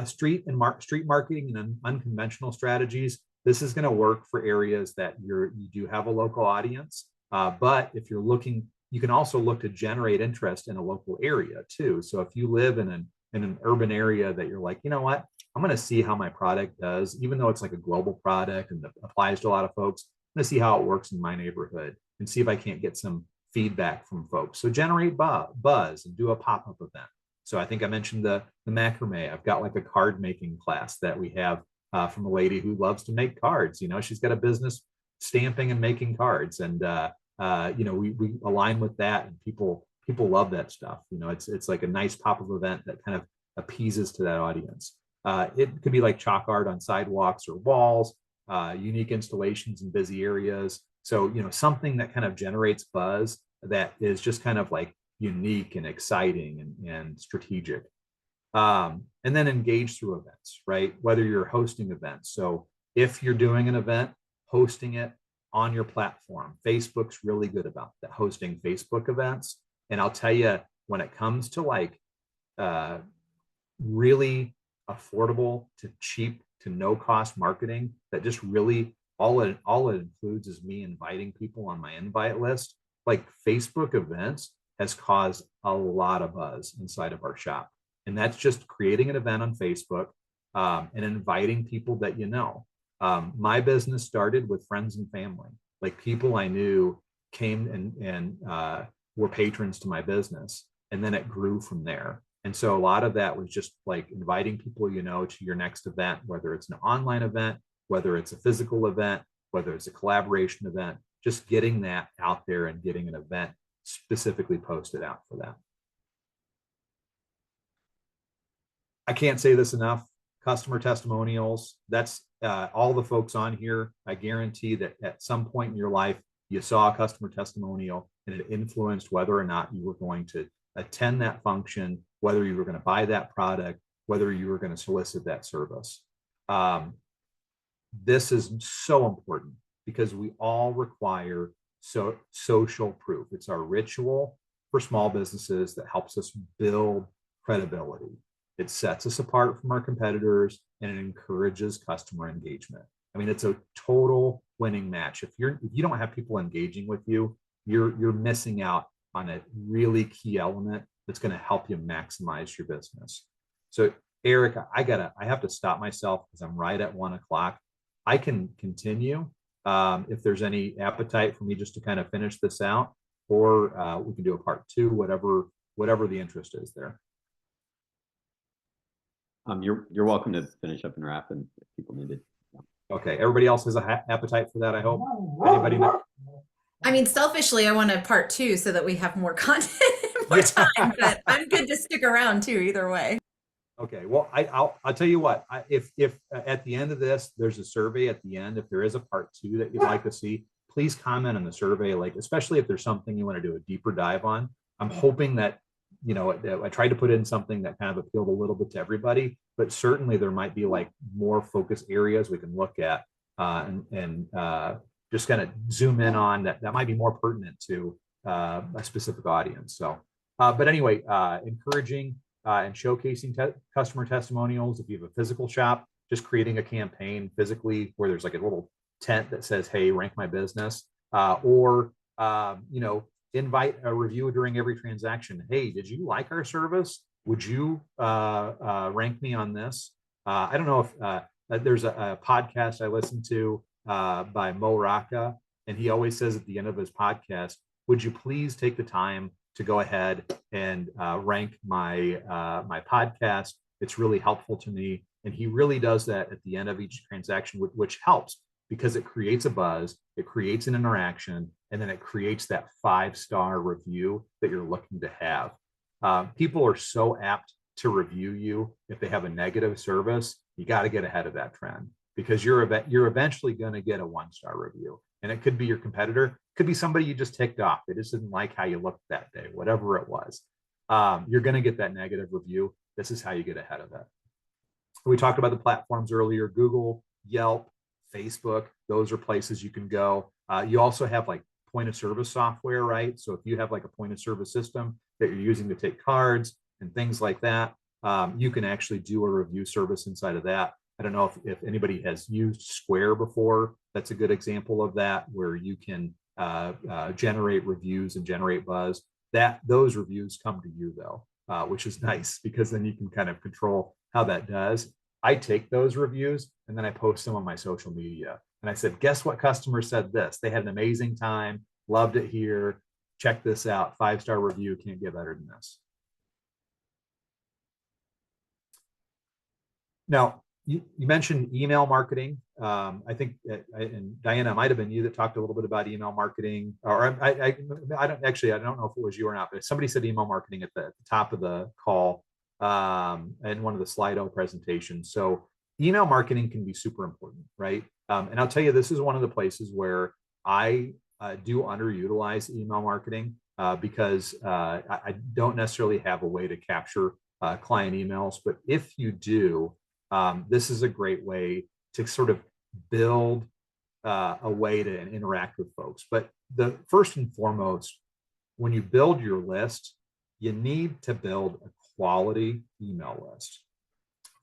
Street marketing and unconventional strategies. This is going to work for areas that you do have a local audience. But if you're looking, you can also look to generate interest in a local area too. So if you live in an urban area that you're like, you know what, I'm going to see how my product does, even though it's like a global product and applies to a lot of folks. I'm going to see how it works in my neighborhood and see if I can't get some feedback from folks. So generate buzz and do a pop-up event. So I think I mentioned the macrame. I've got like a card making class that we have from a lady who loves to make cards. She's got a business stamping and making cards, and we align with that, and people love that stuff. It's like a nice pop-up event that kind of appeases to that audience. It could be like chalk art on sidewalks or walls, unique installations in busy areas. So something that kind of generates buzz that is just kind of like unique and exciting and strategic. And then engage through events, right? Whether you're hosting events. So if you're doing an event, hosting it on your platform. Facebook's really good about that, hosting Facebook events. And I'll tell you, when it comes to like really affordable to cheap to no cost marketing, that just really all it includes is me inviting people on my invite list. Like Facebook events has caused a lot of buzz inside of our shop. And that's just creating an event on Facebook and inviting people that my business started with friends and family. Like people I knew came and were patrons to my business. And then it grew from there. And so a lot of that was just like inviting people, to your next event, whether it's an online event, whether it's a physical event, whether it's a collaboration event, just getting that out there and getting an event specifically posted out for that. I can't say this enough. Customer testimonials. That's all the folks on here. I guarantee that at some point in your life, you saw a customer testimonial and it influenced whether or not you were going to attend that function, whether you were going to buy that product, whether you were going to solicit that service. This is so important because we all require social proof. It's our ritual for small businesses that helps us build credibility. It sets us apart from our competitors and it encourages customer engagement. I mean, it's a total winning match. If you don't have people engaging with you, you're missing out on a really key element that's going to help you maximize your business. So Eric, I have to stop myself because I'm right at 1 o'clock. I can continue if there's any appetite for me just to kind of finish this out, or we can do a part 2, whatever the interest is there. You're welcome to finish up and wrap, and if people need it. Okay, everybody else has an appetite for that, I hope. Anybody know? I mean, selfishly, I want a part 2 so that we have more content and more time, but I'm good to stick around too, either way. Okay, well, I'll tell you what, if at the end of this, there's a survey at the end, if there is a part 2 that you'd like to see, please comment on the survey, like, especially if there's something you want to do a deeper dive on. I'm hoping that, I tried to put in something that kind of appealed a little bit to everybody, but certainly there might be like more focus areas we can look at. and just kind of zoom in on that might be more pertinent to a specific audience. So, but anyway, encouraging and showcasing customer testimonials. If you have a physical shop, just creating a campaign physically where there's like a little tent that says, "Hey, rank my business," or invite a review during every transaction. Hey, did you like our service? Would you rank me on this? I don't know if there's a podcast I listen to by Mo Rocca, and he always says at the end of his podcast, "Would you please take the time to go ahead and rank my my podcast? It's really helpful to me." And he really does that at the end of each transaction, which helps because it creates a buzz, it creates an interaction, and then it creates that 5-star review that you're looking to have. People are so apt to review you if they have a negative service. You got to get ahead of that trend because you're eventually going to get a 1-star review, and it could be your competitor, could be somebody you just ticked off. They just didn't like how you looked that day, whatever it was. You're going to get that negative review. This is how you get ahead of it. We talked about the platforms earlier: Google, Yelp, Facebook. Those are places you can go. You also have like point of service software, right? So if you have like a point of service system that you're using to take cards and things like that, you can actually do a review service inside of that. I don't know if anybody has used Square before. That's a good example of that, where you can generate reviews and generate buzz. Those reviews come to you though, which is nice because then you can kind of control how that does. I take those reviews and then I post them on my social media. And I said, guess what customer said this? They had an amazing time, loved it here. Check this out. 5-star review, can't get better than this. Now, you mentioned email marketing. I think, and Diana, it might have been you that talked a little bit about email marketing, or I don't know if it was you or not, but somebody said email marketing at the top of the call in one of the Slido presentations. So email marketing can be super important, right? And I'll tell you, this is one of the places where I do underutilize email marketing because I don't necessarily have a way to capture client emails. But if you do, this is a great way to sort of build a way to interact with folks. But the first and foremost, when you build your list, you need to build a quality email list.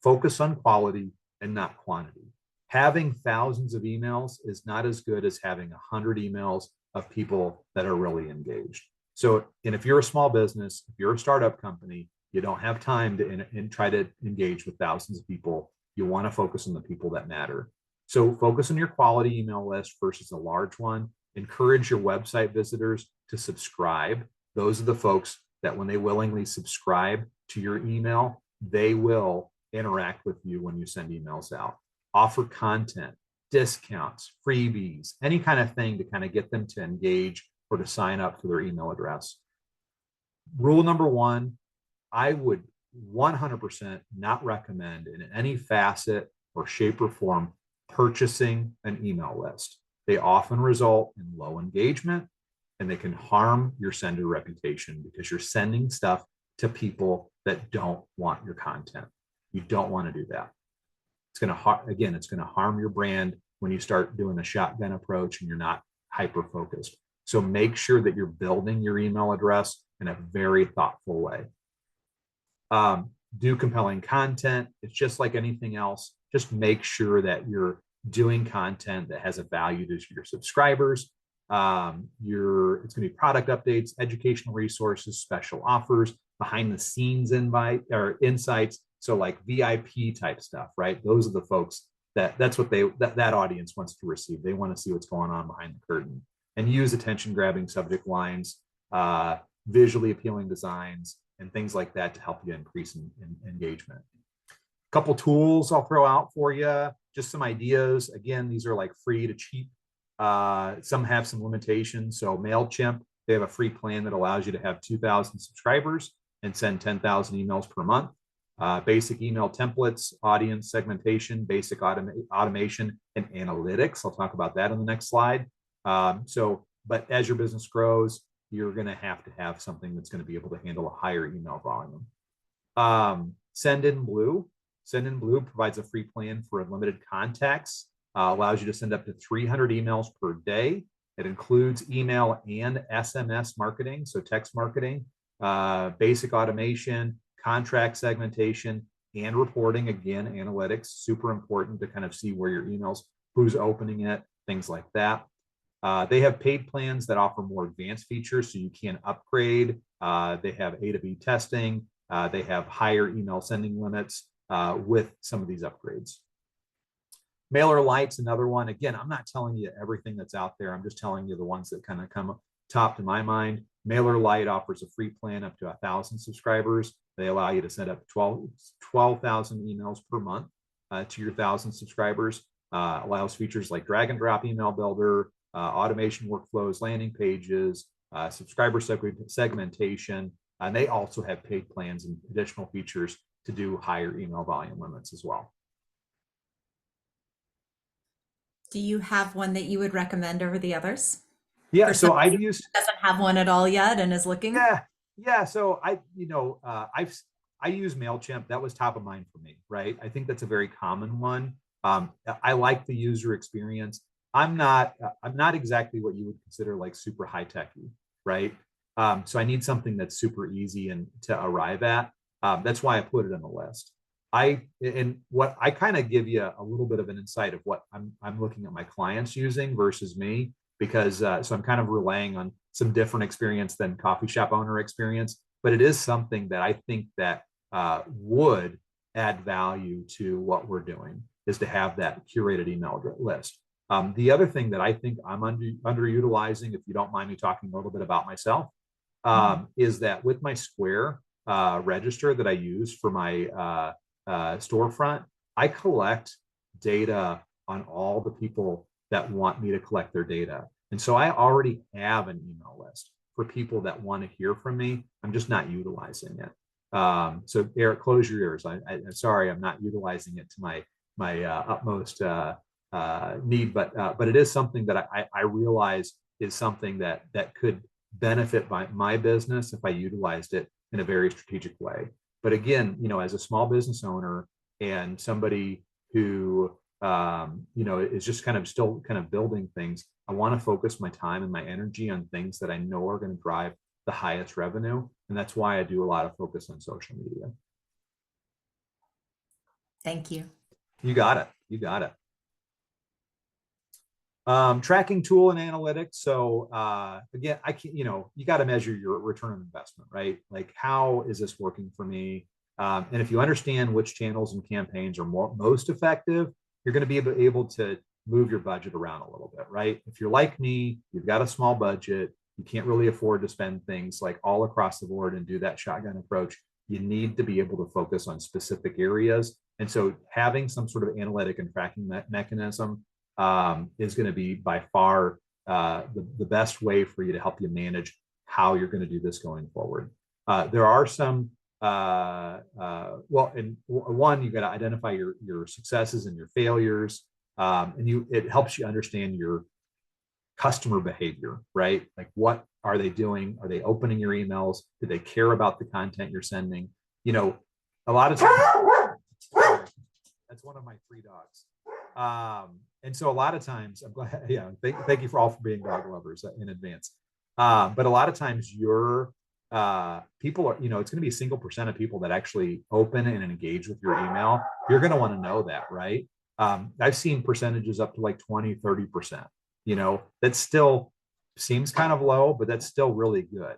Focus on quality and not quantity. Having thousands of emails is not as good as having 100 emails of people that are really engaged. So, and if you're a small business, if you're a startup company, you don't have time to try to engage with thousands of people. You want to focus on the people that matter. So focus on your quality email list versus a large one. Encourage your website visitors to subscribe. Those are the folks that when they willingly subscribe to your email, they will interact with you when you send emails out. Offer content, discounts, freebies, any kind of thing to kind of get them to engage or to sign up for their email address. Rule number 1, I would 100% not recommend in any facet or shape or form purchasing an email list. They often result in low engagement and they can harm your sender reputation because you're sending stuff to people that don't want your content. You don't want to do that. It's going to harm your brand when you start doing a shotgun approach and you're not hyper focused. So make sure that you're building your email address in a very thoughtful way. Do compelling content. It's just like anything else. Just make sure that you're doing content that has a value to your subscribers. It's going to be product updates, educational resources, special offers, behind the scenes insights. So like VIP type stuff, right? Those are the folks that's what that audience wants to receive. They want to see what's going on behind the curtain, and use attention grabbing subject lines, visually appealing designs, and things like that to help you increase in engagement. A couple tools I'll throw out for you, just some ideas. Again, these are like free to cheap. Some have some limitations. So MailChimp, they have a free plan that allows you to have 2,000 subscribers and send 10,000 emails per month. Basic email templates, audience segmentation, basic automation, and analytics. I'll talk about that on the next slide. But as your business grows, you're going to have something that's going to be able to handle a higher email volume. Send in Blue provides a free plan for unlimited contacts. allows you to send up to 300 emails per day. It includes email and SMS marketing, so text marketing, basic automation, contract segmentation, and reporting. Again, analytics, super important to kind of see where your emails, who's opening it, things like that. They have paid plans that offer more advanced features, so you can upgrade. They have A to B testing. They have higher email sending limits with some of these upgrades. MailerLite's another one. Again, I'm not telling you everything that's out there. I'm just telling you the ones that kind of come top to my mind. MailerLite offers a free plan up to 1,000 subscribers. They allow you to send up 12,000 emails per month to your 1,000 subscribers. Allows features like drag and drop email builder, automation workflows, landing pages, subscriber segmentation, and they also have paid plans and additional features to do higher email volume limits as well. Do you have one that you would recommend over the others? Yeah, so I've used, doesn't have one at all yet and is looking. Yeah. So I use MailChimp. That was top of mind for me, right? I think that's a very common one. I like the user experience. I'm not exactly what you would consider like super high techy, right? So I need something that's super easy and to arrive at. That's why I put it on the list. I kind of give you a little bit of an insight of what I'm looking at my clients using versus me, because so I'm kind of relying on some different experience than coffee shop owner experience, but it is something that I think that would add value to what we're doing, is to have that curated email list. The other thing that I think I'm underutilizing, if you don't mind me talking a little bit about myself, is that with my Square register that I use for my storefront, I collect data on all the people that want me to collect their data. And so I already have an email list for people that want to hear from me. I'm just not utilizing it. So Eric, close your ears. I'm sorry, I'm not utilizing it to my utmost need, but it is something that I realize is something that could benefit my business if I utilized it in a very strategic way. But again, as a small business owner and somebody who is just still building things, I want to focus my time and my energy on things that I know are going to drive the highest revenue. And that's why I do a lot of focus on social media. Thank you. You got it. You got it. Tracking tool and analytics. So again, you got to measure your return on investment, right? Like, how is this working for me? And if you understand which channels and campaigns are most effective, you're going to be able to move your budget around a little bit, right? If you're like me, you've got a small budget, you can't really afford to spend things like all across the board and do that shotgun approach. You need to be able to focus on specific areas. And so having some sort of analytic and tracking mechanism is going to be by far the best way for you to help you manage how you're going to do this going forward. There are some, and one, you got to identify your successes and your failures, and it helps you understand your customer behavior, right? Like, what are they doing? Are they opening your emails? Do they care about the content you're sending? A lot of times, that's one of my 3 dogs. And so a lot of times, I'm glad, thank you for being dog lovers in advance. But a lot of times your people are, it's going to be a single % of people that actually open and engage with your email. You're going to want to know that, right? I've seen percentages up to like 20-30%. That still seems kind of low, but that's still really good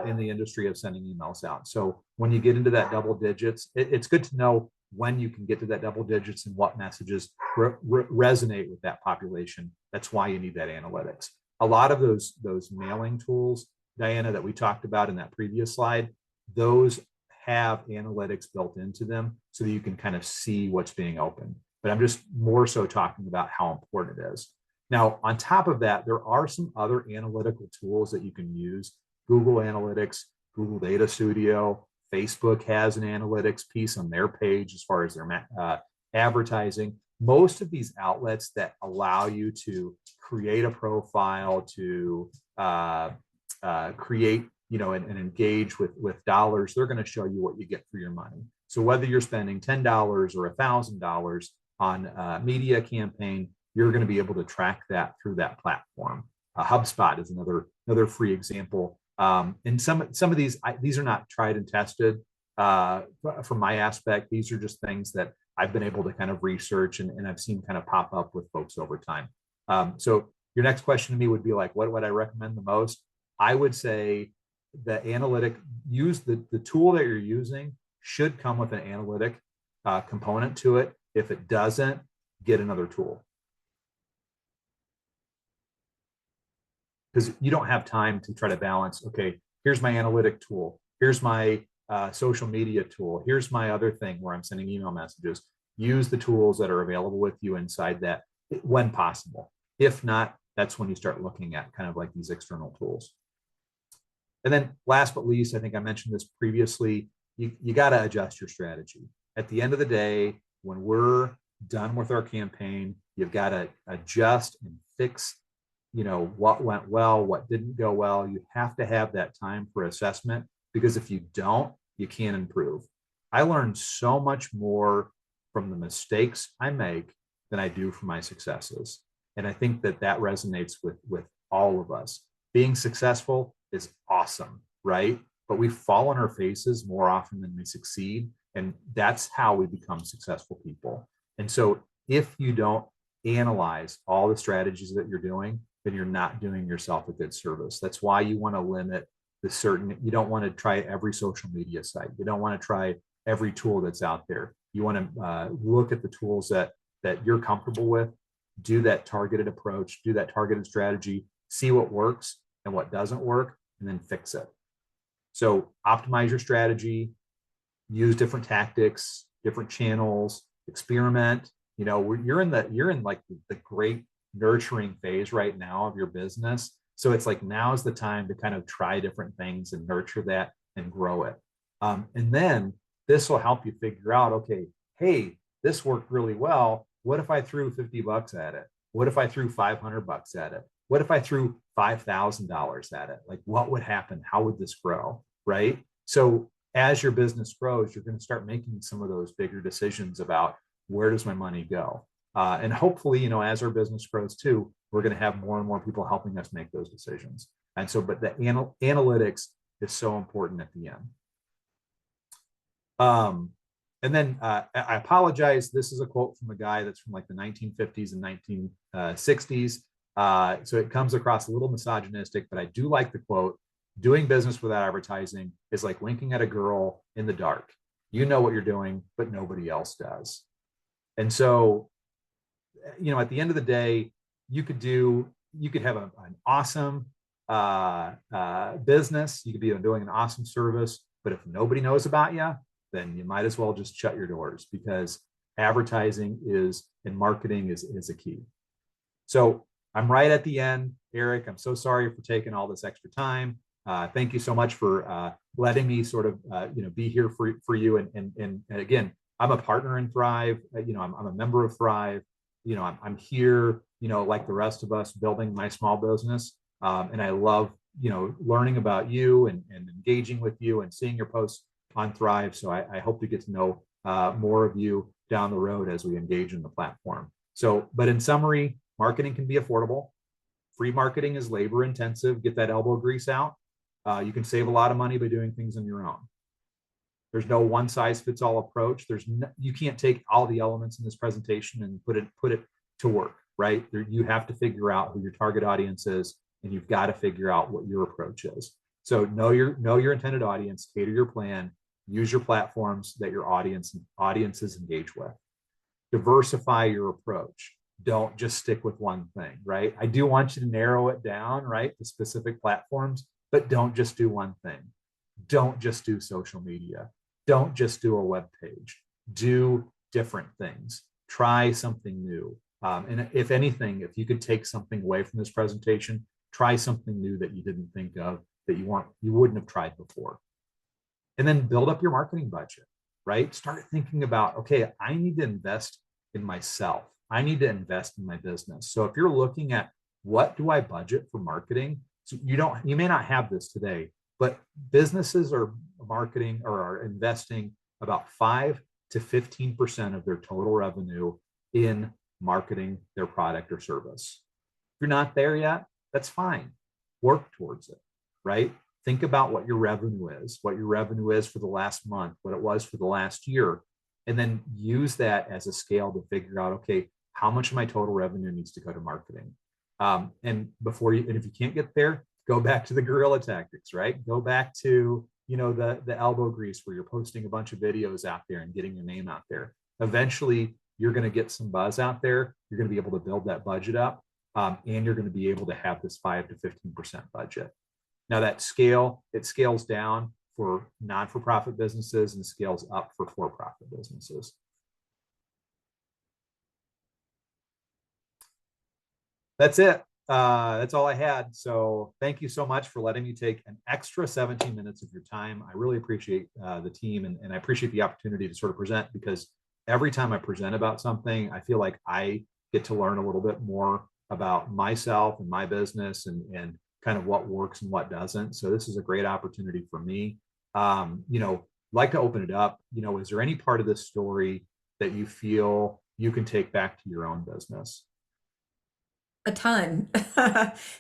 in the industry of sending emails out. So when you get into that double digits, it's good to know when you can get to that double digits and what messages resonate with that population. That's why you need that analytics. A lot of those mailing tools, Diana, that we talked about in that previous slide, those have analytics built into them so that you can kind of see what's being opened. But I'm just more so talking about how important it is. Now, on top of that, there are some other analytical tools that you can use. Google Analytics, Google Data Studio, Facebook has an analytics piece on their page as far as their advertising. Most of these outlets that allow you to create a profile, to create, and engage with dollars, they're going to show you what you get for your money. So whether you're spending $10 or $1,000 on a media campaign, you're going to be able to track that through that platform. HubSpot is another free example. And some of these are not tried and tested from my aspect. These are just things that I've been able to kind of research and I've seen kind of pop up with folks over time. So your next question to me would be like, what would I recommend the most? I would say the analytic, use the tool that you're using should come with an analytic component to it. If it doesn't, get another tool. Because you don't have time to try to balance, okay, here's my analytic tool, here's my social media tool, here's my other thing where I'm sending email messages. Use the tools that are available with you inside that when possible. If not, that's when you start looking at kind of like these external tools. And then last but least, I think I mentioned this previously, you got to adjust your strategy. At the end of the day, when we're done with our campaign, you've got to adjust and fix, what went well, what didn't go well. You have to have that time for assessment, because if you don't, you can't improve. I learned so much more from the mistakes I make than I do from my successes. And I think that resonates with all of us. Being successful is awesome, right? But we fall on our faces more often than we succeed. And that's how we become successful people. And so if you don't analyze all the strategies that you're doing, then you're not doing yourself a good service. That's why you want to limit you don't want to try every social media site. You don't want to try every tool that's out there. You want to look at the tools that you're comfortable with, do that targeted approach, do that targeted strategy, see what works and what doesn't work, and then fix it. So optimize your strategy, use different tactics, different channels, experiment. You're in like the great nurturing phase right now of your business. So it's like, now is the time to kind of try different things and nurture that and grow it. And then this will help you figure out, okay, hey, this worked really well. What if I threw $50 at it? What if I threw $500 at it? What if I threw $5,000 at it? Like, what would happen? How would this grow? Right? So as your business grows, you're going to start making some of those bigger decisions about, where does my money go? And hopefully, as our business grows too, we're going to have more and more people helping us make those decisions. And so, but the analytics is so important at the end. And then I apologize. This is a quote from a guy that's from like the 1950s and 1960s. So it comes across a little misogynistic, but I do like the quote: doing business without advertising is like winking at a girl in the dark. You know what you're doing, but nobody else does. And so, at the end of the day, you could have an awesome business. You could be doing an awesome service, but if nobody knows about you, then you might as well just shut your doors, because advertising and marketing is a key. So I'm right at the end, Eric. I'm so sorry for taking all this extra time. Thank you so much for letting me sort of be here for you. And again, I'm a partner in Thrive. I'm a member of Thrive. I'm here, like the rest of us, building my small business. And I love, learning about you and engaging with you and seeing your posts on Thrive. So I hope to get to know more of you down the road as we engage in the platform. So, but in summary, marketing can be affordable. Free marketing is labor intensive. Get that elbow grease out. You can save a lot of money by doing things on your own. There's no one size fits all approach. You can't take all the elements in this presentation and put it to work, right? You have to figure out who your target audience is, and you've got to figure out what your approach is. So know your intended audience, cater your plan, use your platforms that your audiences engage with. Diversify your approach. Don't just stick with one thing, right? I do want you to narrow it down, right, to specific platforms, but don't just do one thing. Don't just do social media. Don't just do a web page. Do different things. Try something new. And if anything, if you could take something away from this presentation, try something new that you didn't think of, that you wouldn't have tried before. And then build up your marketing budget, right? Start thinking about, okay, I need to invest in myself. I need to invest in my business. So if you're looking at, what do I budget for marketing? So you may not have this today, but businesses are marketing or are investing about 5 to 15% of their total revenue in marketing their product or service. If you're not there yet, that's fine. Work towards it, right? Think about what your revenue is for the last month, what it was for the last year, and then use that as a scale to figure out, okay, how much of my total revenue needs to go to marketing? And if you can't get there, go back to the guerrilla tactics, right? Go back to, the elbow grease where you're posting a bunch of videos out there and getting your name out there. Eventually, you're going to get some buzz out there. You're going to be able to build that budget up, and you're going to be able to have this 5 to 15% budget. Now it scales down for non-for-profit businesses and scales up for for-profit businesses. That's it. That's all I had. So thank you so much for letting me take an extra 17 minutes of your time. I really appreciate the team, and I appreciate the opportunity to sort of present, because every time I present about something, I feel like I get to learn a little bit more about myself and my business and kind of what works and what doesn't. So this is a great opportunity for me. Like to open it up. Is there any part of this story that you feel you can take back to your own business? A ton.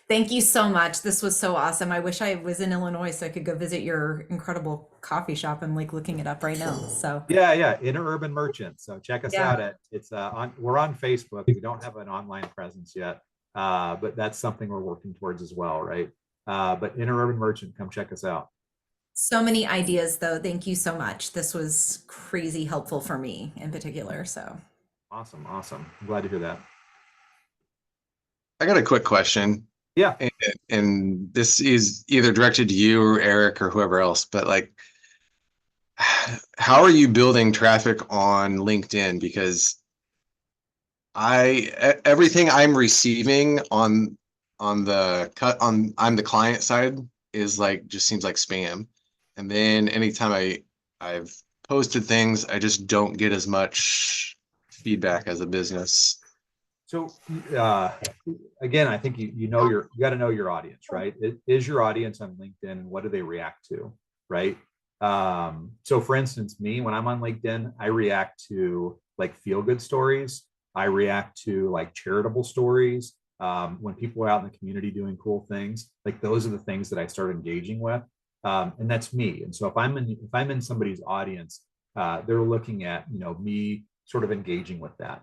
Thank you so much. This was so awesome. I wish I was in Illinois so I could go visit your incredible coffee shop. I'm like looking it up right now. So yeah, Interurban Merchant. So check us Yeah. out we're on Facebook. We don't have an online presence yet, but that's something we're working towards as well, right? But Interurban Merchant, come check us out. so many ideas though. Thank you so much. This was crazy helpful for me in particular. So Awesome. I'm glad to hear that. I got a quick question. Yeah. And this is either directed to you or Eric or whoever else, but like, how are you building traffic on LinkedIn? Because everything I'm receiving I'm the client side is like, just seems like spam. And then anytime I've posted things, I just don't get as much feedback as a business. So again, I think you got to know your audience, right? Is your audience on LinkedIn, and what do they react to, right? So for instance, me, when I'm on LinkedIn, I react to like feel good stories. I react to like charitable stories. When people are out in the community doing cool things, like those are the things that I start engaging with. And that's me. And so if I'm in somebody's audience, they're looking at, me sort of engaging with that.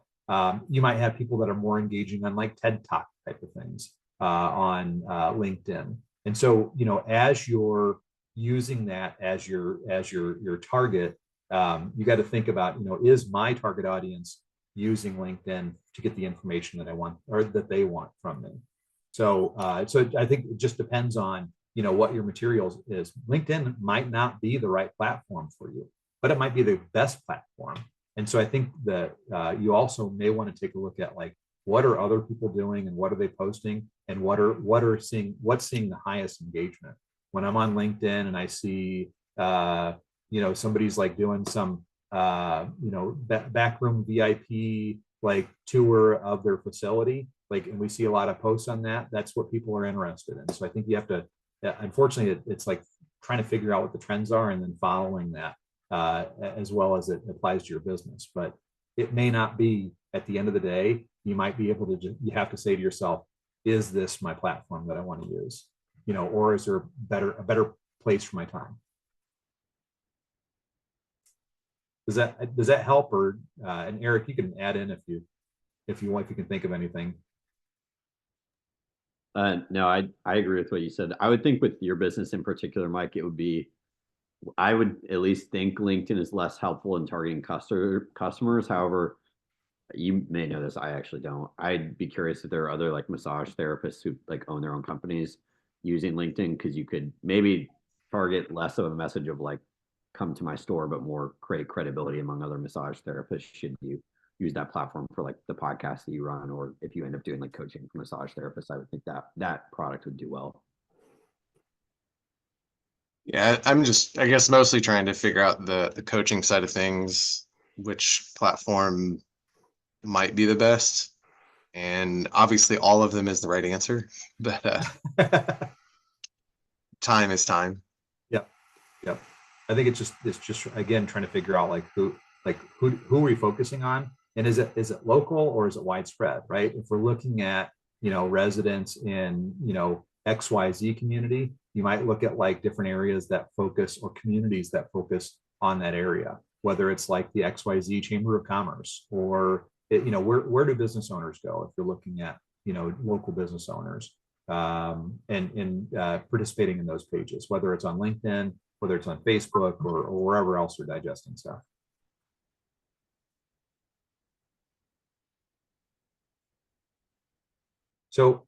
You might have people that are more engaging on like TED Talk type of things on LinkedIn. And so, as you're using that as your target, you got to think about, is my target audience using LinkedIn to get the information that I want or that they want from me? So I think it just depends on, what your materials is. LinkedIn might not be the right platform for you, but it might be the best platform. And so I think that you also may want to take a look at like, what are other people doing and what are they posting, and what's seeing the highest engagement. When I'm on LinkedIn and I see, somebody's like doing some, backroom VIP like tour of their facility, like, and we see a lot of posts on that. That's what people are interested in. So I think you have to, unfortunately, it's like trying to figure out what the trends are and then following that. As well as it applies to your business. But it may not be, at the end of the day, you might be able to you have to say to yourself, is this my platform that I want to use? Or is there a better place for my time? Does that help? Or and Eric, you can add in if you want, if you can think of anything. No, I agree with what you said. I would think with your business in particular, Mike, I would at least think LinkedIn is less helpful in targeting customers. However, you may know this, I actually don't. I'd be curious if there are other like massage therapists who like own their own companies using LinkedIn, because you could maybe target less of a message of like, come to my store, but more create credibility among other massage therapists should you use that platform for like the podcast that you run, or if you end up doing like coaching for massage therapists. I would think that product would do well. Yeah, I'm just, I guess, mostly trying to figure out the coaching side of things, which platform might be the best. And obviously all of them is the right answer, but time is time. Yep. I think it's just again trying to figure out like who are we focusing on, And is it local or is it widespread, right? If we're looking at, residents in, XYZ community, you might look at like different areas that focus or communities that focus on that area, whether it's like the XYZ Chamber of Commerce or, where do business owners go if you're looking at, local business owners and participating in those pages, whether it's on LinkedIn, whether it's on Facebook or wherever else you're digesting stuff. So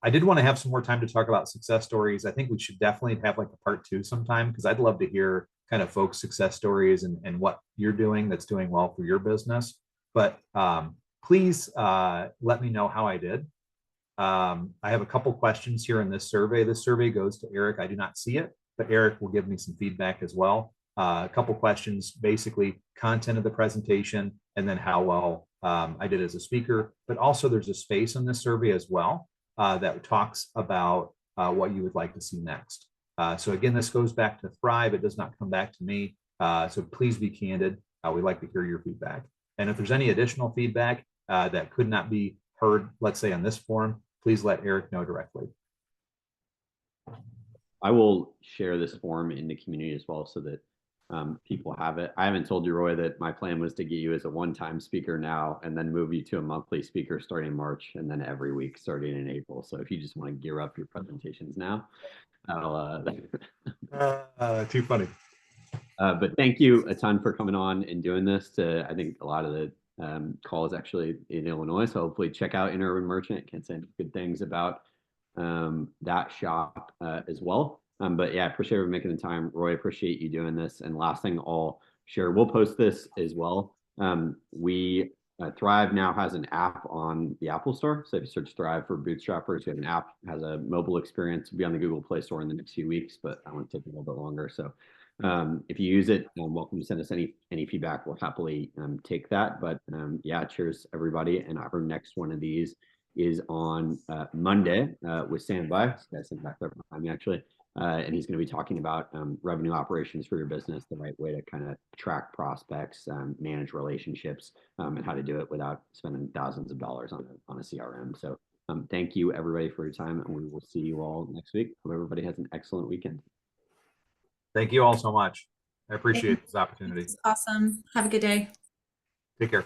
I did want to have some more time to talk about success stories. I think we should definitely have like a part 2 sometime, because I'd love to hear kind of folks' success stories and what you're doing that's doing well for your business. But please let me know how I did. I have a couple questions here in this survey. This survey goes to Eric. I do not see it, but Eric will give me some feedback as well. A couple questions, basically content of the presentation, and then how well I did as a speaker. But also there's a space in this survey as well that talks about what you would like to see next. So again, this goes back to Thrive. It does not come back to me. So please be candid. We'd like to hear your feedback. And if there's any additional feedback that could not be heard, let's say on this forum, please let Eric know directly. I will share this form in the community as well so that people have it. I haven't told you, Roy, that my plan was to get you as a one-time speaker now and then move you to a monthly speaker starting in March and then every week starting in April. So if you just want to gear up your presentations now, I'll too funny. But thank you a ton for coming on and doing this. I think a lot of the call is actually in Illinois, so hopefully check out Interurban Merchant. Can say good things about that shop as well. But yeah, I appreciate you making the time. Roy, appreciate you doing this. And last thing I'll share, we'll post this as well. Thrive now has an app on the Apple Store. So if you search Thrive for Bootstrappers, we have an app, has a mobile experience. Will be on the Google Play Store in the next few weeks, but I want to take a little bit longer. So if you use it, welcome to send us any feedback. We'll happily take that. But yeah, cheers everybody. And our next one of these is on Monday with Sam Bias. Guys, sitting back there behind me actually. And he's going to be talking about revenue operations for your business, the right way to kind of track prospects, manage relationships, and how to do it without spending thousands of dollars on a CRM. So thank you everybody for your time, and we will see you all next week. Hope everybody has an excellent weekend. Thank you all so much. I appreciate this opportunity. It's awesome. Have a good day. Take care.